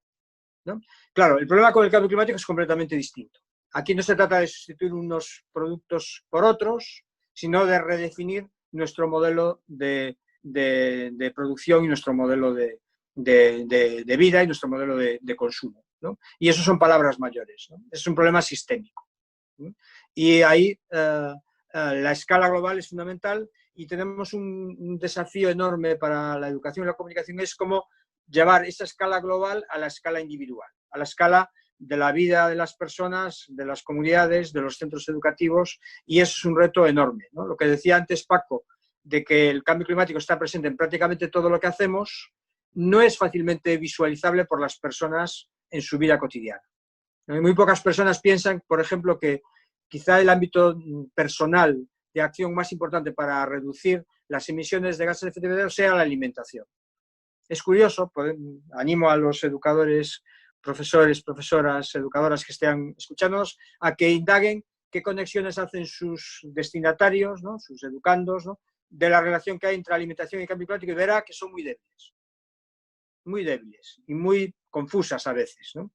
¿no? Claro, el problema con el cambio climático es completamente distinto. Aquí no se trata de sustituir unos productos por otros, sino de redefinir nuestro modelo de producción y nuestro modelo de vida y nuestro modelo de consumo, ¿no? Y eso son palabras mayores, ¿no? Es un problema sistémico, ¿no? Y ahí la escala global es fundamental y tenemos un desafío enorme para la educación y la comunicación, es cómo llevar esa escala global a la escala individual, a la escala de la vida de las personas, de las comunidades, de los centros educativos, y eso es un reto enorme, ¿no? Lo que decía antes Paco, de que el cambio climático está presente en prácticamente todo lo que hacemos, no es fácilmente visualizable por las personas en su vida cotidiana. Muy pocas personas piensan, por ejemplo, que quizá el ámbito personal de acción más importante para reducir las emisiones de gases de efecto invernadero sea la alimentación. Es curioso, animo a los educadores, profesores, profesoras, educadoras que estén escuchándonos, a que indaguen qué conexiones hacen sus destinatarios, ¿no?, sus educandos, ¿no?, de la relación que hay entre alimentación y cambio climático, y verá que son muy débiles y muy confusas a veces, ¿no?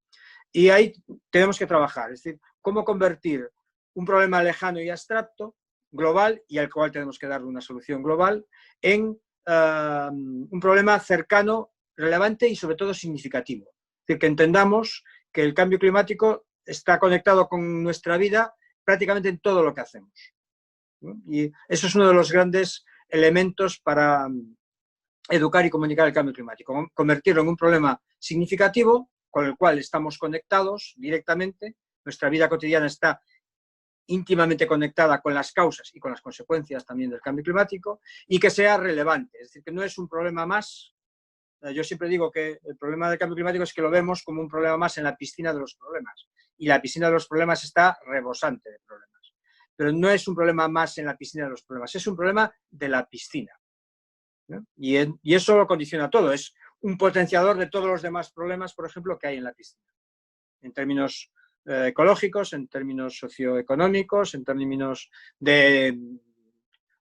Y ahí tenemos que trabajar, es decir, cómo convertir un problema lejano y abstracto, global, y al cual tenemos que darle una solución global, en un problema cercano, relevante y sobre todo significativo. Es decir, que entendamos que el cambio climático está conectado con nuestra vida prácticamente en todo lo que hacemos, ¿no? Y eso es uno de los grandes elementos para educar y comunicar el cambio climático, convertirlo en un problema significativo con el cual estamos conectados directamente, nuestra vida cotidiana está íntimamente conectada con las causas y con las consecuencias también del cambio climático, y que sea relevante, es decir, que no es un problema más. Yo siempre digo que el problema del cambio climático es que lo vemos como un problema más en la piscina de los problemas, y la piscina de los problemas está rebosante de problemas. Pero no es un problema más en la piscina de los problemas, es un problema de la piscina, ¿no? Y eso lo condiciona todo, es un potenciador de todos los demás problemas, por ejemplo, que hay en la piscina, en términos ecológicos, en términos socioeconómicos, en términos de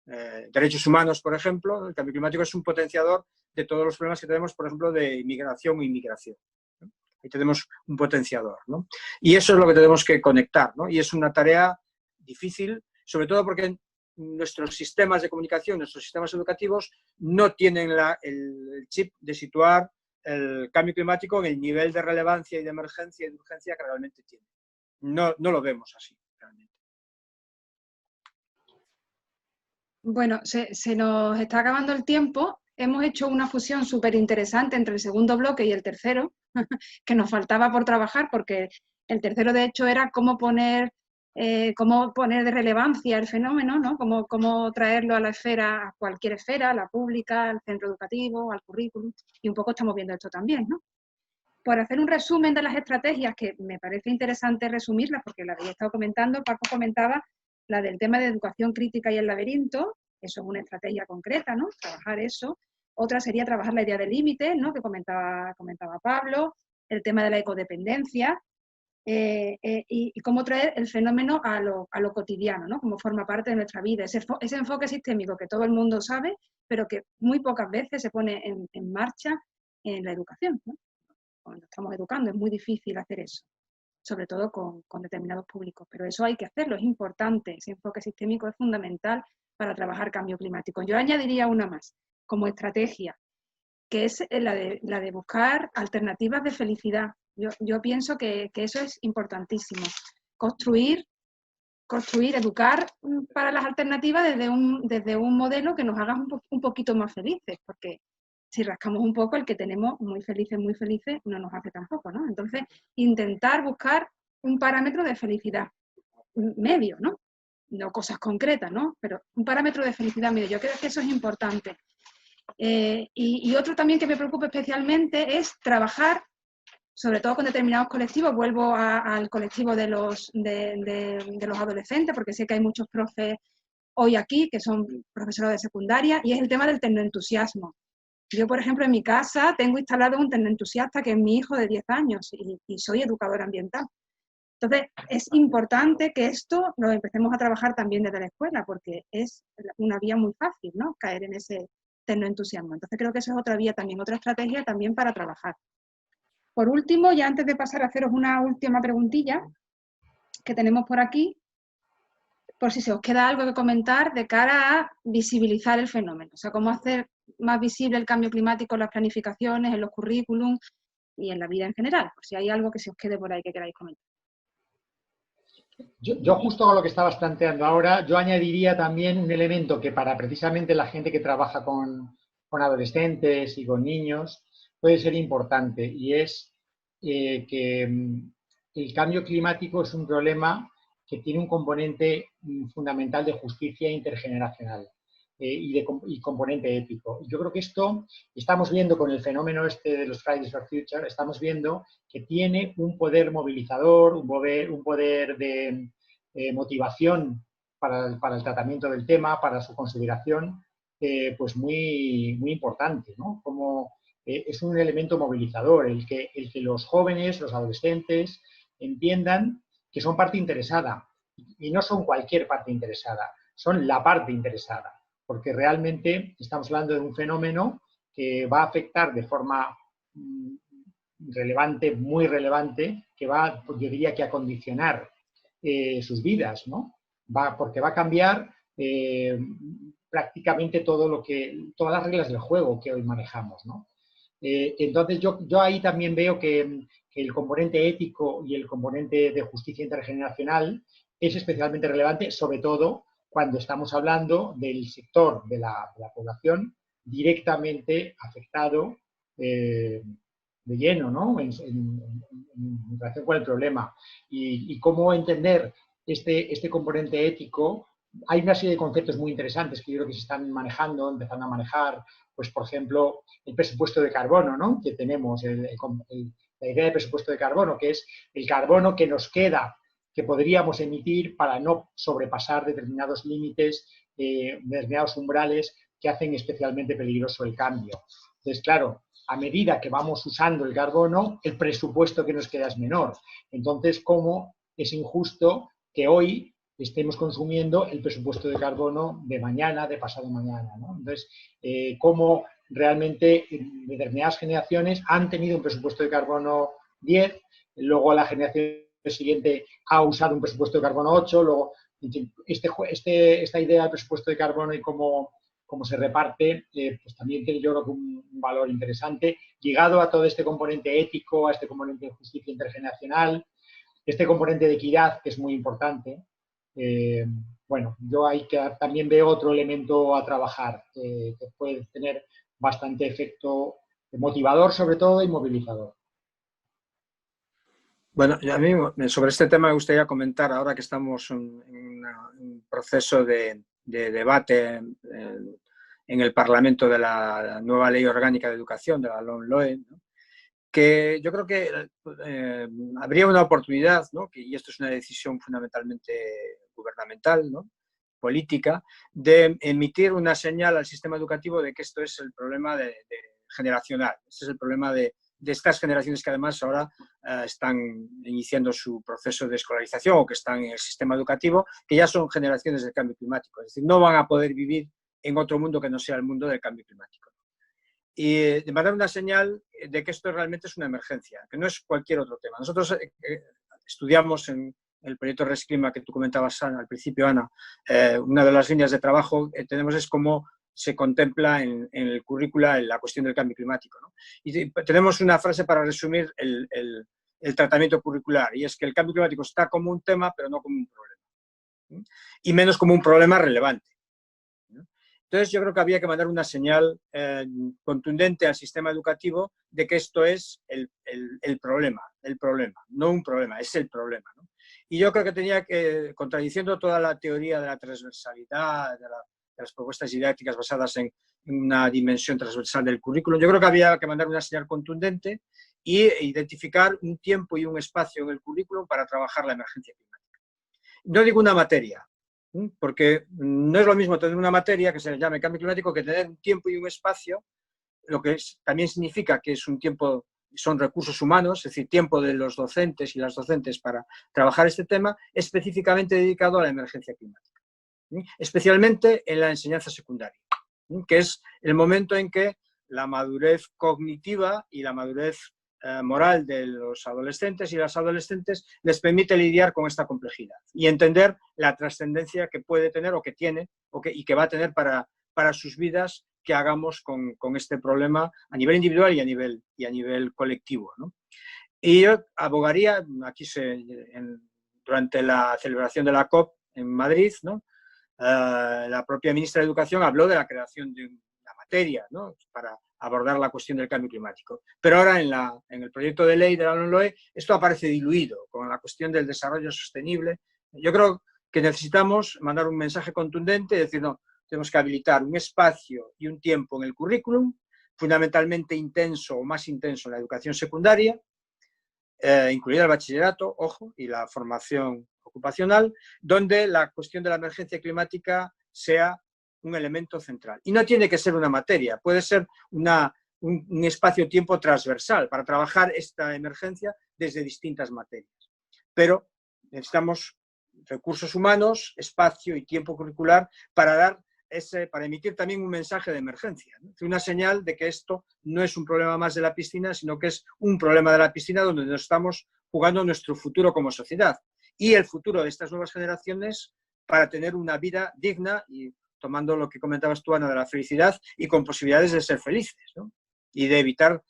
derechos humanos, por ejemplo. El cambio climático es un potenciador de todos los problemas que tenemos, por ejemplo, de inmigración o inmigración, ¿no? Ahí tenemos un potenciador, ¿no? Y eso es lo que tenemos que conectar, ¿no? Y es una tarea difícil, sobre todo porque nuestros sistemas de comunicación, nuestros sistemas educativos no tienen el chip de situar el cambio climático en el nivel de relevancia y de emergencia y de urgencia que realmente tiene. No lo vemos así, realmente. Bueno, se nos está acabando el tiempo. Hemos hecho una fusión súper interesante entre el segundo bloque y el tercero, que nos faltaba por trabajar, porque el tercero, de hecho, era cómo poner de relevancia el fenómeno, ¿no? Cómo traerlo a la esfera, a cualquier esfera, a la pública, al centro educativo, al currículum, y un poco estamos viendo esto también, ¿no? Por hacer un resumen de las estrategias, que me parece interesante resumirlas, porque la había estado comentando, Paco comentaba la del tema de educación crítica y el laberinto, eso es una estrategia concreta, ¿no? Trabajar eso. Otra sería trabajar la idea de límite, ¿no? Que comentaba Pablo, el tema de la ecodependencia, y cómo traer el fenómeno a lo cotidiano, ¿no? Como forma parte de nuestra vida, ese enfoque sistémico que todo el mundo sabe, pero que muy pocas veces se pone en marcha en la educación, ¿no? Cuando estamos educando es muy difícil hacer eso, sobre todo con determinados públicos, pero eso hay que hacerlo, es importante, ese enfoque sistémico es fundamental para trabajar cambio climático. Yo añadiría una más, como estrategia, que es la de buscar alternativas de felicidad. Yo pienso que eso es importantísimo, construir, educar para las alternativas desde un modelo que nos haga un poquito más felices, porque si rascamos un poco, el que tenemos muy felices, no nos hace tampoco, ¿no? Entonces, intentar buscar un parámetro de felicidad medio, ¿no? No cosas concretas, ¿no? Pero un parámetro de felicidad medio. Yo creo que eso es importante. Y otro también que me preocupa especialmente es trabajar, sobre todo con determinados colectivos. Vuelvo al colectivo de los adolescentes, porque sé que hay muchos profes hoy aquí que son profesores de secundaria, y es el tema del tecnoentusiasmo. Yo, por ejemplo, en mi casa tengo instalado un tecnoentusiasta que es mi hijo de 10 años y soy educadora ambiental. Entonces, es importante que esto lo empecemos a trabajar también desde la escuela, porque es una vía muy fácil, ¿no? Caer en ese tecnoentusiasmo. Entonces, creo que eso es otra vía también, otra estrategia también para trabajar. Por último, ya antes de pasar a haceros una última preguntilla que tenemos por aquí, por si se os queda algo que comentar de cara a visibilizar el fenómeno. O sea, cómo hacer más visible el cambio climático en las planificaciones, en los currículums y en la vida en general. Por si hay algo que se os quede por ahí que queráis comentar. Yo justo con lo que estabas planteando ahora, yo añadiría también un elemento que para precisamente la gente que trabaja con adolescentes y con niños puede ser importante, y es que el cambio climático es un problema que tiene un componente fundamental de justicia intergeneracional y componente ético. Yo creo que esto estamos viendo con el fenómeno este de los Fridays for Future, estamos viendo que tiene un poder movilizador, un poder de motivación para el tratamiento del tema, para su consideración, pues muy importante, ¿no? Como es un elemento movilizador el que los jóvenes, los adolescentes entiendan que son parte interesada, y no son cualquier parte interesada, son la parte interesada, porque realmente estamos hablando de un fenómeno que va a afectar de forma relevante, muy relevante, que va, yo diría que a condicionar sus vidas, ¿no? Porque va a cambiar prácticamente todas las reglas del juego que hoy manejamos, ¿no? Entonces yo ahí también veo que el componente ético y el componente de justicia intergeneracional es especialmente relevante, sobre todo cuando estamos hablando del sector de la población directamente afectado de lleno, ¿no? en relación con el problema. Y cómo entender este componente ético. Hay una serie de conceptos muy interesantes que yo creo que se están empezando a manejar, pues por ejemplo, el presupuesto de carbono, ¿no? Que tenemos, la idea de presupuesto de carbono, que es el carbono que nos queda, que podríamos emitir para no sobrepasar determinados límites, determinados umbrales que hacen especialmente peligroso el cambio. Entonces, claro, a medida que vamos usando el carbono, el presupuesto que nos queda es menor. Entonces, ¿cómo es injusto que hoy estemos consumiendo el presupuesto de carbono de mañana, de pasado mañana, ¿no? Entonces, cómo realmente determinadas generaciones han tenido un presupuesto de carbono 10, luego la generación siguiente ha usado un presupuesto de carbono 8, luego, en fin, esta idea del presupuesto de carbono y cómo se reparte, pues también tiene yo creo que un valor interesante, ligado a todo este componente ético, a este componente de justicia intergeneracional, este componente de equidad que es muy importante. Bueno, yo ahí también veo otro elemento a trabajar que puede tener bastante efecto motivador sobre todo y movilizador. Bueno, a mí sobre este tema me gustaría comentar, ahora que estamos en un proceso de debate en el Parlamento de la nueva Ley Orgánica de Educación, de la LOMLOE, ¿no? Que yo creo que habría una oportunidad, ¿no? Y esto es una decisión fundamentalmente gubernamental, ¿no? Política, de emitir una señal al sistema educativo de que esto es el problema generacional, este es el problema de estas generaciones que además ahora están iniciando su proceso de escolarización o que están en el sistema educativo, que ya son generaciones del cambio climático, es decir, no van a poder vivir en otro mundo que no sea el mundo del cambio climático. Y de mandar una señal de que esto realmente es una emergencia, que no es cualquier otro tema. Nosotros estudiamos en el proyecto Resclima que tú comentabas al principio, Ana, una de las líneas de trabajo que tenemos es cómo se contempla en el currícula la cuestión del cambio climático, ¿no? Y tenemos una frase para resumir el tratamiento curricular, y es que el cambio climático está como un tema, pero no como un problema, ¿sí? Y menos como un problema relevante. Entonces yo creo que había que mandar una señal contundente al sistema educativo de que esto es el problema, no un problema, es el problema, ¿no? Y yo creo que tenía que, contradiciendo toda la teoría de la transversalidad, de las propuestas didácticas basadas en una dimensión transversal del currículum, yo creo que había que mandar una señal contundente e identificar un tiempo y un espacio en el currículum para trabajar la emergencia climática. No digo una materia, porque no es lo mismo tener una materia que se llame cambio climático que tener un tiempo y un espacio, lo que también significa que es un tiempo, son recursos humanos, es decir, tiempo de los docentes y las docentes para trabajar este tema, específicamente dedicado a la emergencia climática, especialmente en la enseñanza secundaria, que es el momento en que la madurez cognitiva y la madurez moral de los adolescentes y las adolescentes les permite lidiar con esta complejidad y entender la trascendencia que puede tener o que tiene y que va a tener para sus vidas que hagamos con este problema a nivel individual y a nivel colectivo, ¿no? Y yo abogaría, aquí durante la celebración de la COP en Madrid, ¿no? La propia ministra de Educación habló de la creación de una materia, ¿no? Para abordar la cuestión del cambio climático. Pero ahora en el proyecto de ley de la LOMLOE esto aparece diluido con la cuestión del desarrollo sostenible. Yo creo que necesitamos mandar un mensaje contundente y decir, no, tenemos que habilitar un espacio y un tiempo en el currículum, fundamentalmente intenso o más intenso en la educación secundaria, incluida el bachillerato, ojo, y la formación ocupacional, donde la cuestión de la emergencia climática sea un elemento central. Y no tiene que ser una materia, puede ser un espacio-tiempo transversal para trabajar esta emergencia desde distintas materias. Pero necesitamos recursos humanos, espacio y tiempo curricular para emitir también un mensaje de emergencia, ¿no? Una señal de que esto no es un problema más de la piscina, sino que es un problema de la piscina donde nos estamos jugando nuestro futuro como sociedad y el futuro de estas nuevas generaciones para tener una vida digna y tomando lo que comentabas tú, Ana, de la felicidad y con posibilidades de ser felices, ¿no? Y de evitar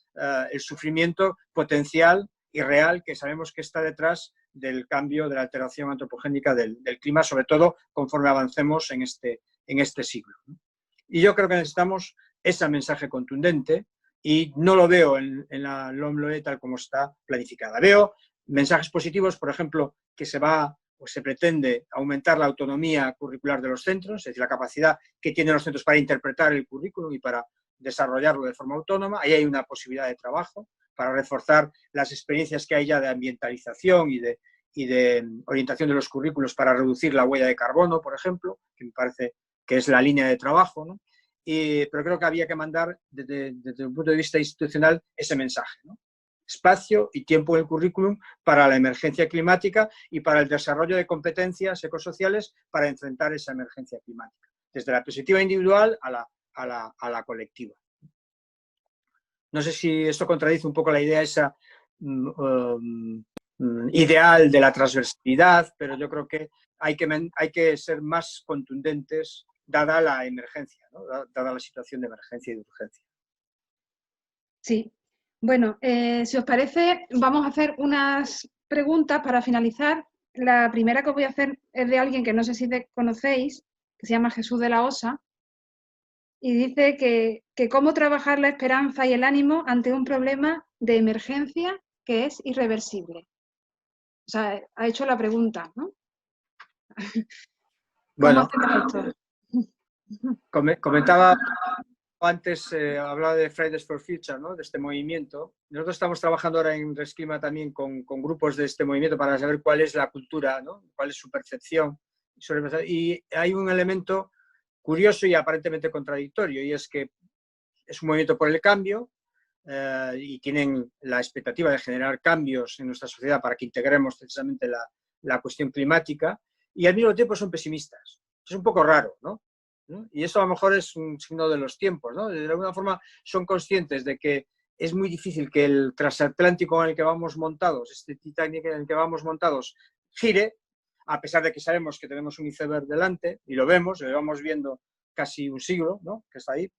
el sufrimiento potencial y real que sabemos que está detrás del cambio, de la alteración antropogénica del clima, sobre todo conforme avancemos en este siglo, ¿no? Y yo creo que necesitamos ese mensaje contundente y no lo veo en la LOMLOE tal como está planificada. Veo mensajes positivos, por ejemplo, que se pretende aumentar la autonomía curricular de los centros, es decir, la capacidad que tienen los centros para interpretar el currículum y para desarrollarlo de forma autónoma. Ahí hay una posibilidad de trabajo para reforzar las experiencias que hay ya de ambientalización y de orientación de los currículos para reducir la huella de carbono, por ejemplo, que me parece que es la línea de trabajo, ¿no? Pero creo que había que mandar desde un punto de vista institucional ese mensaje, ¿no? Espacio y tiempo en el currículum para la emergencia climática y para el desarrollo de competencias ecosociales para enfrentar esa emergencia climática, desde la perspectiva individual a la colectiva. No sé si esto contradice un poco la idea esa ideal de la transversalidad, pero yo creo que hay que ser más contundentes dada la emergencia, ¿no? Dada la situación de emergencia y de urgencia. Sí. Bueno, si os parece, vamos a hacer unas preguntas para finalizar. La primera que os voy a hacer es de alguien que no sé si conocéis, que se llama Jesús de la Osa, y dice que cómo trabajar la esperanza y el ánimo ante un problema de emergencia que es irreversible. O sea, ha hecho la pregunta, ¿no? Bueno, esto? comentaba antes, hablaba de Fridays for Future, ¿no? De este movimiento. Nosotros estamos trabajando ahora en Resclima también con grupos de este movimiento para saber cuál es la cultura, ¿no? Cuál es su percepción. Y hay un elemento curioso y aparentemente contradictorio, y es que es un movimiento por el cambio y tienen la expectativa de generar cambios en nuestra sociedad para que integremos precisamente la cuestión climática, y al mismo tiempo son pesimistas. Es un poco raro, ¿no? Y eso a lo mejor es un signo de los tiempos, ¿no? De alguna forma son conscientes de que es muy difícil que el transatlántico en el que vamos montados, este Titanic en el que vamos montados, gire, a pesar de que sabemos que tenemos un iceberg delante, y lo vemos, lo llevamos viendo casi un siglo, ¿no? Que está ahí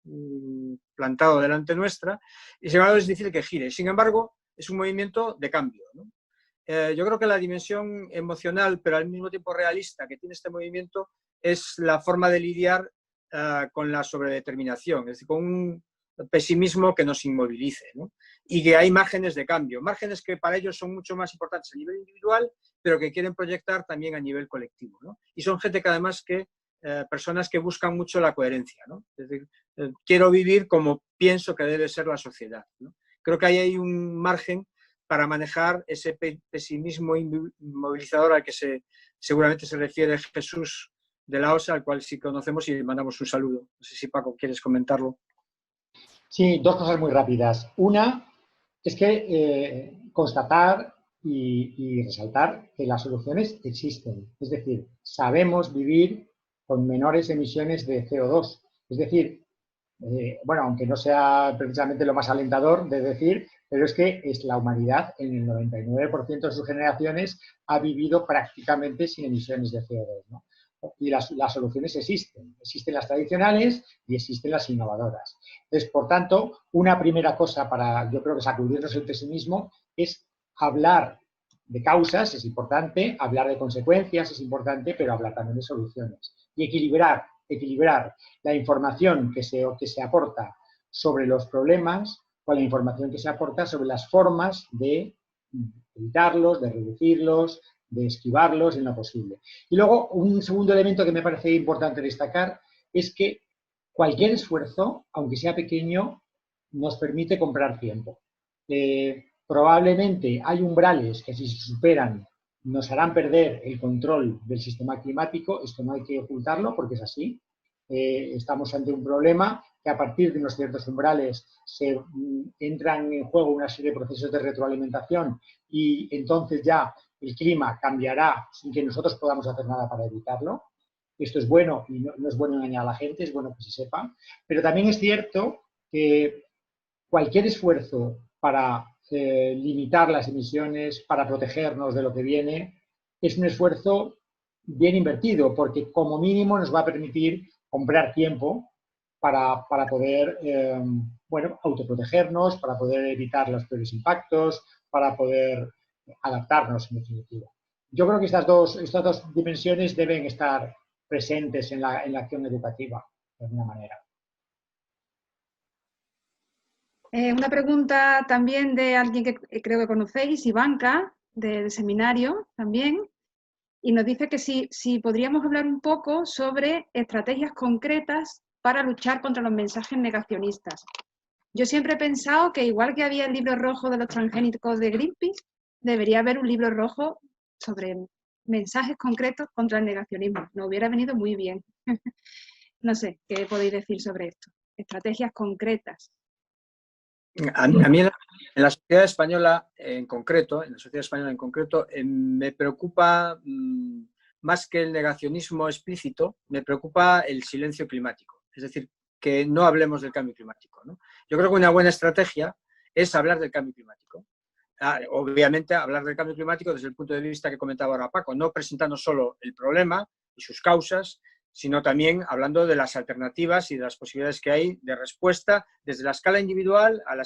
plantado delante nuestra, y sin embargo es difícil que gire. Sin embargo, es un movimiento de cambio, ¿no? Yo creo que la dimensión emocional, pero al mismo tiempo realista que tiene este movimiento, es la forma de lidiar con la sobredeterminación, es decir, con un pesimismo que nos inmovilice, ¿no? Y que hay márgenes de cambio, márgenes que para ellos son mucho más importantes a nivel individual, pero que quieren proyectar también a nivel colectivo, ¿no? Y son gente que además personas que buscan mucho la coherencia, ¿no? Es decir, quiero vivir como pienso que debe ser la sociedad, ¿no? Creo que ahí hay un margen para manejar ese pesimismo inmovilizador al que seguramente se refiere Jesús de la Osa, al cual sí conocemos y mandamos un saludo. No sé si Paco quieres comentarlo. Sí, dos cosas muy rápidas. Una es que constatar y resaltar que las soluciones existen. Es decir, sabemos vivir con menores emisiones de CO2. Es decir, bueno, aunque no sea precisamente lo más alentador de decir, pero es que la humanidad en el 99% de sus generaciones ha vivido prácticamente sin emisiones de CO2, ¿no? Y las soluciones existen las tradicionales y existen las innovadoras. Entonces, por tanto, una primera cosa para, yo creo que sacudirnos el pesimismo es hablar de causas, es importante, hablar de consecuencias es importante, pero hablar también de soluciones. Y equilibrar la información que se aporta sobre los problemas con la información que se aporta sobre las formas de evitarlos, de reducirlos, de esquivarlos en lo posible. Y luego, un segundo elemento que me parece importante destacar es que cualquier esfuerzo, aunque sea pequeño, nos permite comprar tiempo. Probablemente hay umbrales que si se superan nos harán perder el control del sistema climático. Esto no hay que ocultarlo porque es así. Estamos ante un problema que a partir de unos ciertos umbrales entran en juego una serie de procesos de retroalimentación y entonces ya el clima cambiará sin que nosotros podamos hacer nada para evitarlo. Esto es bueno y no es bueno engañar a la gente, es bueno que se sepa. Pero también es cierto que cualquier esfuerzo para limitar las emisiones, para protegernos de lo que viene, es un esfuerzo bien invertido, porque como mínimo nos va a permitir comprar tiempo para poder bueno, autoprotegernos, para poder evitar los peores impactos, para poder adaptarnos en definitiva. Yo creo que estas dos dimensiones deben estar presentes en la acción educativa, de alguna manera. Una pregunta también de alguien que creo que conocéis, Ivanka, del seminario también, y nos dice que si podríamos hablar un poco sobre estrategias concretas para luchar contra los mensajes negacionistas. Yo siempre he pensado que igual que había el libro rojo de los transgénicos de Greenpeace, debería haber un libro rojo sobre mensajes concretos contra el negacionismo. Nos hubiera venido muy bien. No sé, ¿qué podéis decir sobre esto? Estrategias concretas. A mí en la sociedad española en concreto, me preocupa más que el negacionismo explícito, me preocupa el silencio climático. Es decir, que no hablemos del cambio climático, ¿no? Yo creo que una buena estrategia es hablar del cambio climático. Obviamente, hablar del cambio climático desde el punto de vista que comentaba ahora Paco, no presentando solo el problema y sus causas, sino también hablando de las alternativas y de las posibilidades que hay de respuesta desde la escala individual a la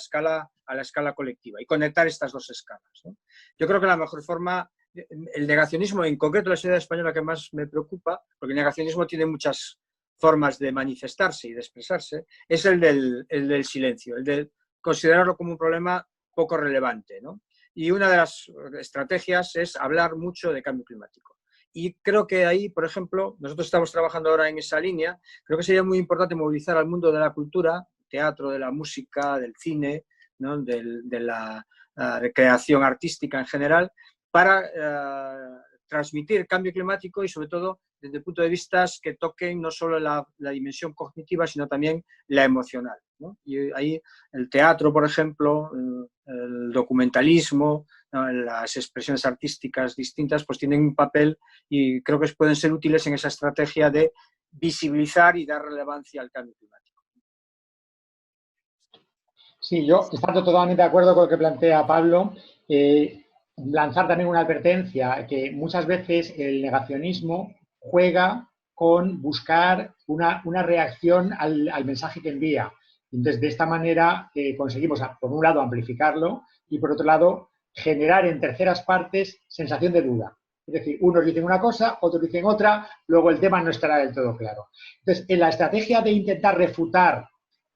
escala colectiva y conectar estas dos escalas, ¿no? Yo creo que la mejor forma, el negacionismo, en concreto la sociedad española que más me preocupa, porque el negacionismo tiene muchas formas de manifestarse y de expresarse, es el del silencio, el de considerarlo como un problema poco relevante, ¿no? Y una de las estrategias es hablar mucho de cambio climático. Y creo que ahí, por ejemplo, nosotros estamos trabajando ahora en esa línea, creo que sería muy importante movilizar al mundo de la cultura, teatro, de la música, del cine, ¿no? de la creación artística en general, para transmitir cambio climático y sobre todo desde el punto de vista que toquen no solo la dimensión cognitiva, sino también la emocional, ¿no? Y ahí el teatro, por ejemplo, el documentalismo, ¿no? Las expresiones artísticas distintas, pues tienen un papel y creo que pueden ser útiles en esa estrategia de visibilizar y dar relevancia al cambio climático. Sí, yo estoy totalmente de acuerdo con lo que plantea Pablo. Lanzar también una advertencia, que muchas veces el negacionismo juega con buscar una reacción al mensaje que envía. Entonces, de esta manera conseguimos, por un lado, amplificarlo y, por otro lado, generar en terceras partes sensación de duda. Es decir, unos dicen una cosa, otros dicen otra, luego el tema no estará del todo claro. Entonces, en la estrategia de intentar refutar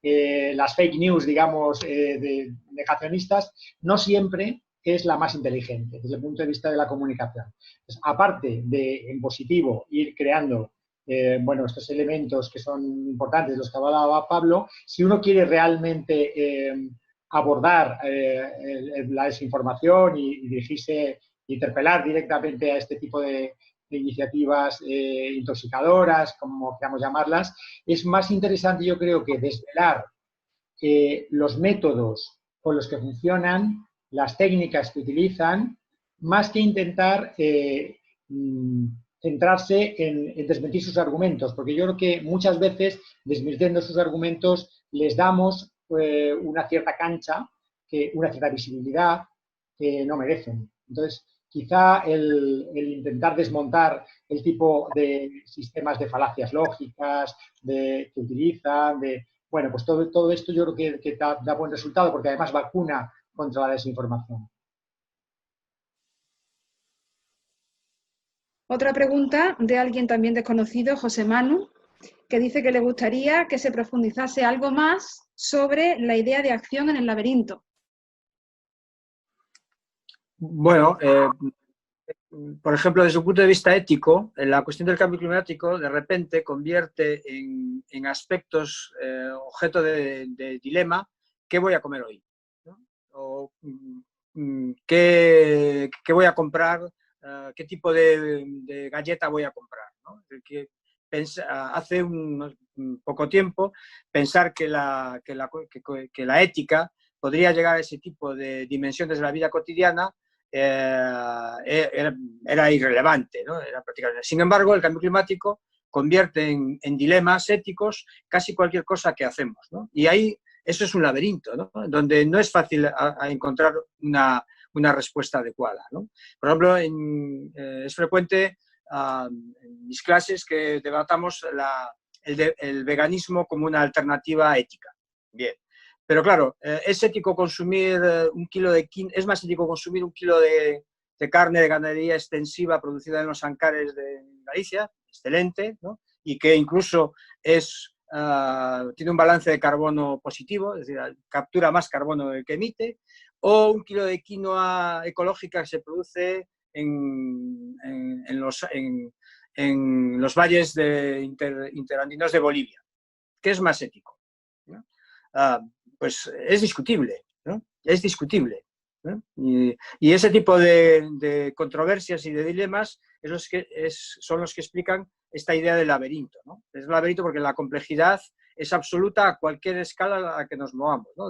las fake news, digamos, de negacionistas, no siempre es la más inteligente desde el punto de vista de la comunicación. Entonces, aparte de, en positivo, ir creando bueno, estos elementos que son importantes, los que hablaba Pablo, si uno quiere realmente abordar la desinformación y dirigirse, interpelar directamente a este tipo de iniciativas intoxicadoras, como queramos llamarlas, es más interesante, yo creo, que desvelar los métodos con los que funcionan, las técnicas que utilizan, más que intentar centrarse en desmentir sus argumentos, porque yo creo que muchas veces, desmintiendo sus argumentos, les damos una cierta cancha, una cierta visibilidad que no merecen. Entonces, quizá el intentar desmontar el tipo de sistemas de falacias lógicas que utilizan, bueno, pues todo esto yo creo que da buen resultado porque además vacuna contra la desinformación. Otra pregunta de alguien también desconocido, José Manu, que dice que le gustaría que se profundizase algo más sobre la idea de acción en el laberinto. Bueno, por ejemplo, desde un punto de vista ético, la cuestión del cambio climático de repente convierte en aspectos objeto de dilema: ¿qué voy a comer hoy? ¿No? O ¿qué voy a comprar? ¿Qué tipo de galleta voy a comprar? ¿No? Hace un poco tiempo pensar que la ética podría llegar a ese tipo de dimensiones de la vida cotidiana era irrelevante, ¿no? Era prácticamente. Sin embargo, el cambio climático convierte en dilemas éticos casi cualquier cosa que hacemos, ¿no? Y ahí eso es un laberinto, ¿no? Donde no es fácil a encontrar una respuesta adecuada, ¿no? Por ejemplo, es frecuente en mis clases que debatamos el veganismo como una alternativa ética. Bien. Pero claro, es ético consumir es más ético consumir un kilo de carne de ganadería extensiva producida en los Ancares de Galicia, excelente, ¿no? Y que incluso tiene un balance de carbono positivo, es decir, captura más carbono del que emite, o un kilo de quinoa ecológica que se produce en los valles interandinos de Bolivia. ¿Qué es más ético? ¿No? pues es discutible, ¿no? Es discutible, ¿no? Y ese tipo de controversias y de dilemas son los que explican esta idea del laberinto, ¿no? Es un laberinto porque la complejidad es absoluta a cualquier escala a la que nos movamos, ¿no?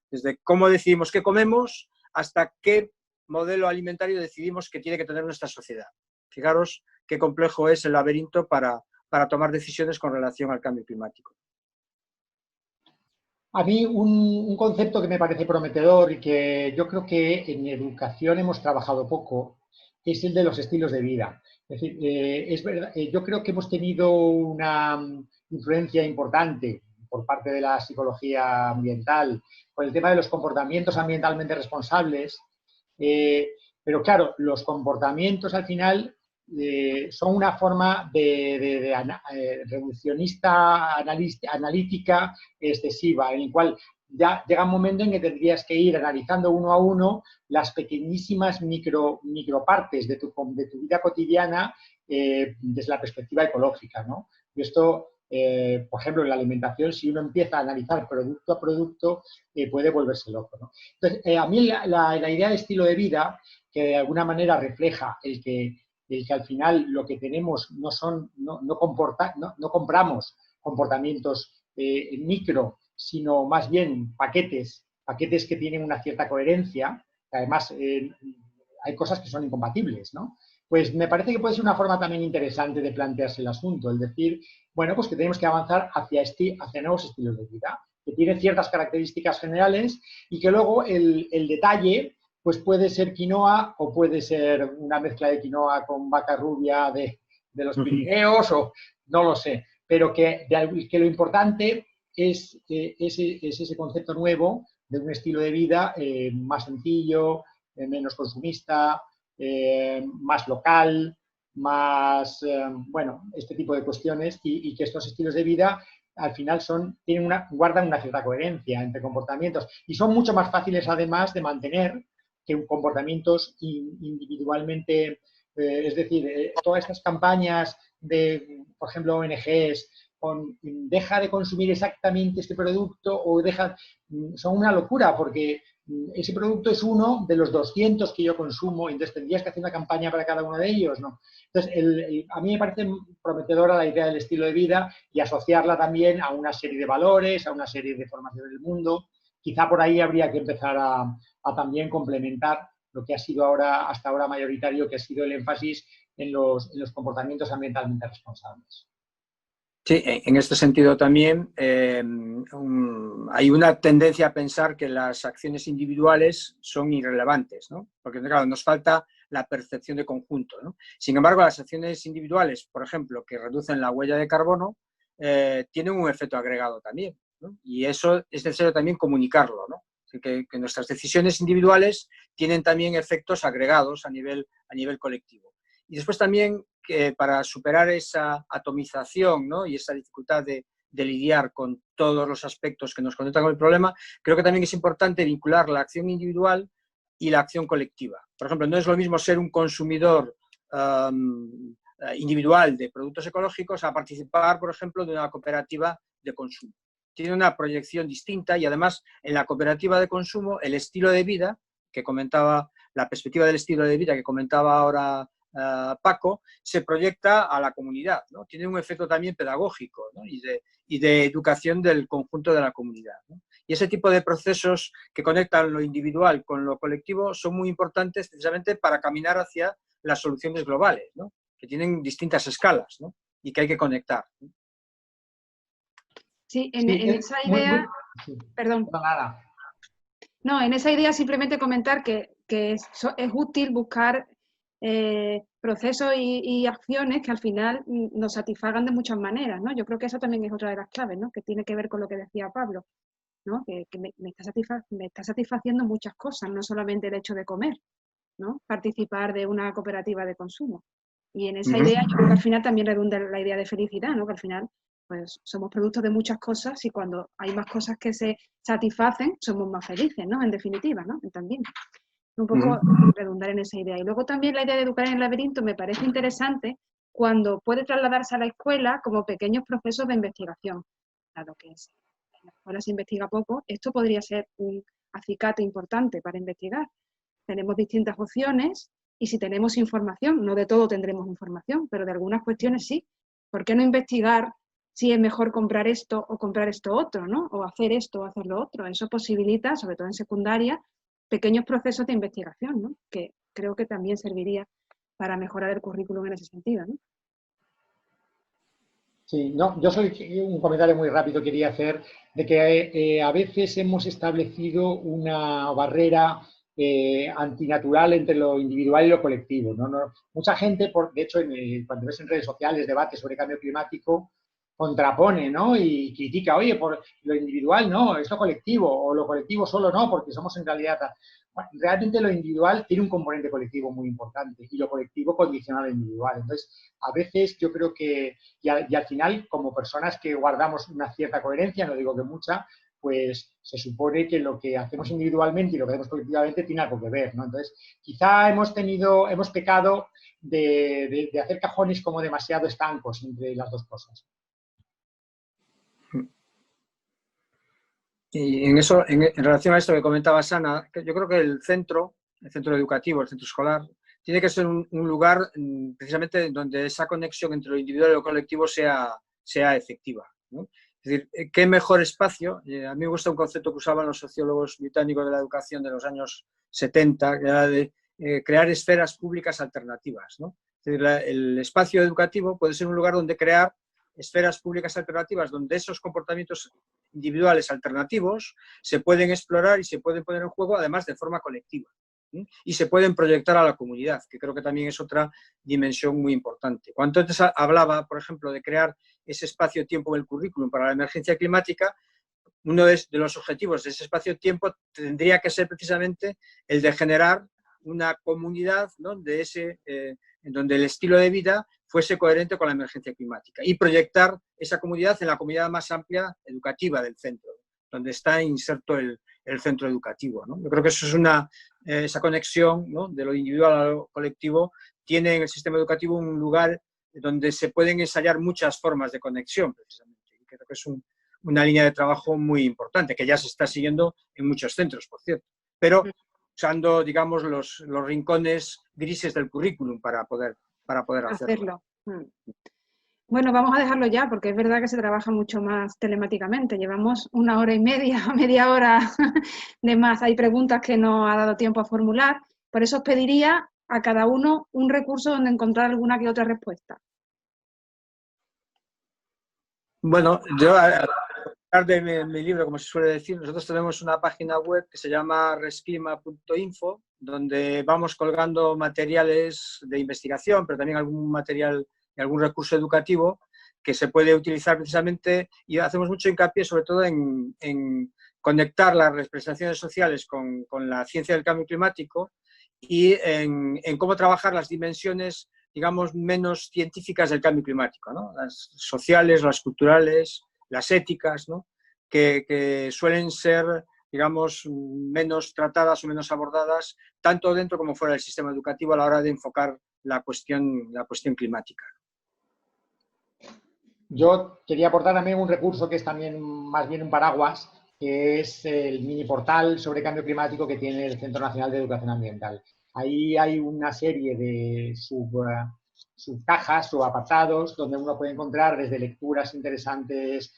Desde cómo decidimos qué comemos hasta qué modelo alimentario decidimos que tiene que tener nuestra sociedad. Fijaros qué complejo es el laberinto para tomar decisiones con relación al cambio climático. A mí un concepto que me parece prometedor y que yo creo que en educación hemos trabajado poco es el de los estilos de vida. Es decir, es verdad, yo creo que hemos tenido una influencia importante por parte de la psicología ambiental con el tema de los comportamientos ambientalmente responsables, pero claro, los comportamientos al final son una forma de reduccionista analítica excesiva, en el cual ya llega un momento en que tendrías que ir analizando uno a uno las pequeñísimas micropartes de tu vida cotidiana desde la perspectiva ecológica, ¿no? Y esto, por ejemplo, en la alimentación, si uno empieza a analizar producto a producto, puede volverse loco, ¿no? Entonces, a mí la idea de estilo de vida, que de alguna manera refleja el que al final lo que tenemos no compramos comportamientos micro, sino más bien paquetes que tienen una cierta coherencia, que además hay cosas que son incompatibles, ¿no? Pues me parece que puede ser una forma también interesante de plantearse el asunto, el decir, bueno, pues que tenemos que avanzar hacia nuevos estilos de vida, que tienen ciertas características generales y que luego el detalle pues puede ser quinoa o puede ser una mezcla de quinoa con vaca rubia de los Pirineos o no lo sé, pero que lo importante es ese concepto nuevo de un estilo de vida más sencillo, menos consumista, más local, más, bueno, este tipo de cuestiones y que estos estilos de vida al final guardan una cierta coherencia entre comportamientos y son mucho más fáciles además de mantener que comportamientos individualmente, es decir, todas estas campañas de, por ejemplo, ONGs, deja de consumir exactamente este producto o son una locura porque ese producto es uno de los 200 que yo consumo, entonces tendrías que hacer una campaña para cada uno de ellos, ¿no? Entonces, a mí me parece prometedora la idea del estilo de vida y asociarla también a una serie de valores, a una serie de formas de ver el mundo. Quizá por ahí habría que empezar a también complementar lo que ha sido hasta ahora mayoritario, que ha sido el énfasis en los comportamientos ambientalmente responsables. Sí, en este sentido también hay una tendencia a pensar que las acciones individuales son irrelevantes, ¿no? Porque claro, nos falta la percepción de conjunto, ¿no? Sin embargo, las acciones individuales, por ejemplo, que reducen la huella de carbono, tienen un efecto agregado también, ¿no? Y eso es necesario también comunicarlo, ¿no? Que nuestras decisiones individuales tienen también efectos agregados a nivel colectivo. Y después también que para superar esa atomización, ¿no? Y esa dificultad de lidiar con todos los aspectos que nos conectan con el problema, creo que también es importante vincular la acción individual y la acción colectiva. Por ejemplo, no es lo mismo ser un consumidor individual de productos ecológicos a participar, por ejemplo, de una cooperativa de consumo. Tiene una proyección distinta y además en la cooperativa de consumo el estilo de vida que comentaba, la perspectiva del estilo de vida que comentaba ahora Paco, se proyecta a la comunidad, ¿no? Tiene un efecto también pedagógico, ¿no? y de educación del conjunto de la comunidad, ¿no? Y ese tipo de procesos que conectan lo individual con lo colectivo son muy importantes precisamente para caminar hacia las soluciones globales, ¿no? Que tienen distintas escalas, ¿no? Y que hay que conectar, ¿no? Sí, en esa idea, perdón. Nada. No, en esa idea simplemente comentar que es útil buscar procesos y acciones que al final nos satisfagan de muchas maneras, ¿no? Yo creo que esa también es otra de las claves, ¿no? Que tiene que ver con lo que decía Pablo, ¿no? Que me está satisfaciendo muchas cosas, no solamente el hecho de comer, ¿no? Participar de una cooperativa de consumo. Y en esa idea yo creo que al final también redunda la idea de felicidad, ¿no? Que al final pues somos productos de muchas cosas y cuando hay más cosas que se satisfacen, somos más felices, ¿no? En definitiva, ¿no? También. Un poco redundar en esa idea. Y luego también la idea de educar en el laberinto me parece interesante cuando puede trasladarse a la escuela como pequeños procesos de investigación. Claro que es en la escuela se investiga poco, esto podría ser un acicate importante para investigar. Tenemos distintas opciones y si tenemos información, no de todo tendremos información, pero de algunas cuestiones sí. ¿Por qué no investigar si es mejor comprar esto o comprar esto otro, ¿no? O hacer esto o hacer lo otro? Eso posibilita, sobre todo en secundaria, pequeños procesos de investigación, ¿no? Que creo que también serviría para mejorar el currículum en ese sentido, ¿no? Sí, no, yo soy un comentario muy rápido quería hacer de que a veces hemos establecido una barrera antinatural entre lo individual y lo colectivo, ¿no? Mucha gente, de hecho, cuando ves en redes sociales debates sobre cambio climático, contrapone, ¿no? Y critica, oye, por lo individual no, es lo colectivo, o lo colectivo solo no, porque somos en realidad... Bueno, realmente lo individual tiene un componente colectivo muy importante y lo colectivo condiciona a lo individual. Entonces, a veces yo creo que, y al final, como personas que guardamos una cierta coherencia, no digo que mucha, pues se supone que lo que hacemos individualmente y lo que hacemos colectivamente tiene algo que ver, ¿no? Entonces, quizá hemos pecado de hacer cajones como demasiado estancos entre las dos cosas. Y en eso, en relación a esto que comentaba Ana, yo creo que el centro educativo, el centro escolar, tiene que ser un lugar precisamente donde esa conexión entre lo individual y lo colectivo sea efectiva, ¿no? Es decir, ¿qué mejor espacio? A mí me gusta un concepto que usaban los sociólogos británicos de la educación de los años 70, que era de crear esferas públicas alternativas, ¿no? Es decir, el espacio educativo puede ser un lugar donde crear esferas públicas alternativas, donde esos comportamientos individuales alternativos se pueden explorar y se pueden poner en juego, además de forma colectiva. Y se pueden proyectar a la comunidad, que creo que también es otra dimensión muy importante. Cuando antes hablaba, por ejemplo, de crear ese espacio-tiempo en el currículum para la emergencia climática, uno de los objetivos de ese espacio-tiempo tendría que ser precisamente el de generar una comunidad, ¿no? En donde el estilo de vida fuese coherente con la emergencia climática y proyectar esa comunidad en la comunidad más amplia educativa del centro, donde está inserto el centro educativo, ¿no? Yo creo que eso es esa conexión, ¿no? De lo individual a lo colectivo, tiene en el sistema educativo un lugar donde se pueden ensayar muchas formas de conexión, precisamente. Y creo que es una línea de trabajo muy importante, que ya se está siguiendo en muchos centros, por cierto, pero usando, digamos, los rincones grises del currículum para poder hacerlo. Bueno, vamos a dejarlo ya, porque es verdad que se trabaja mucho más telemáticamente. Llevamos 1 hora y media hora de más. Hay preguntas que no ha dado tiempo a formular. Por eso os pediría a cada uno un recurso donde encontrar alguna que otra respuesta. Bueno, yo, a hablar de mi libro, como se suele decir, nosotros tenemos una página web que se llama resclima.info, donde vamos colgando materiales de investigación, pero también algún material y algún recurso educativo que se puede utilizar precisamente, y hacemos mucho hincapié sobre todo en conectar las representaciones sociales con la ciencia del cambio climático y en cómo trabajar las dimensiones, digamos, menos científicas del cambio climático, ¿no? Las sociales, las culturales, las éticas, ¿no? que suelen ser, digamos, menos tratadas o menos abordadas tanto dentro como fuera del sistema educativo a la hora de enfocar la cuestión climática. Yo quería aportar también un recurso que es también más bien un paraguas, que es el mini portal sobre cambio climático que tiene el Centro Nacional de Educación Ambiental. Ahí hay una serie de subcajas, subapartados, donde uno puede encontrar desde lecturas interesantes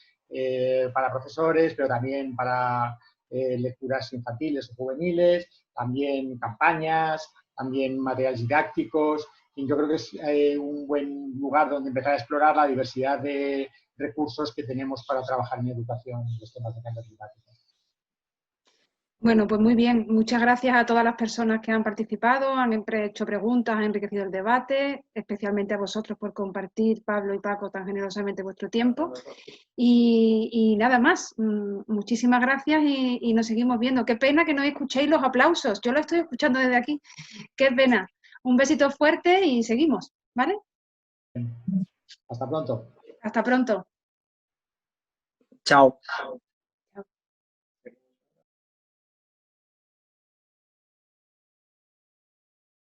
para profesores, pero también para lecturas infantiles o juveniles, también campañas, también materiales didácticos. Y yo creo que es un buen lugar donde empezar a explorar la diversidad de recursos que tenemos para trabajar en educación en los temas de cambio climático. Bueno, pues muy bien. Muchas gracias a todas las personas que han participado, han hecho preguntas, han enriquecido el debate, especialmente a vosotros por compartir, Pablo y Paco, tan generosamente vuestro tiempo. Y nada más, muchísimas gracias y nos seguimos viendo. Qué pena que no escuchéis los aplausos, yo lo estoy escuchando desde aquí. Qué pena. Un besito fuerte y seguimos, ¿vale? Hasta pronto. Hasta pronto. Chao.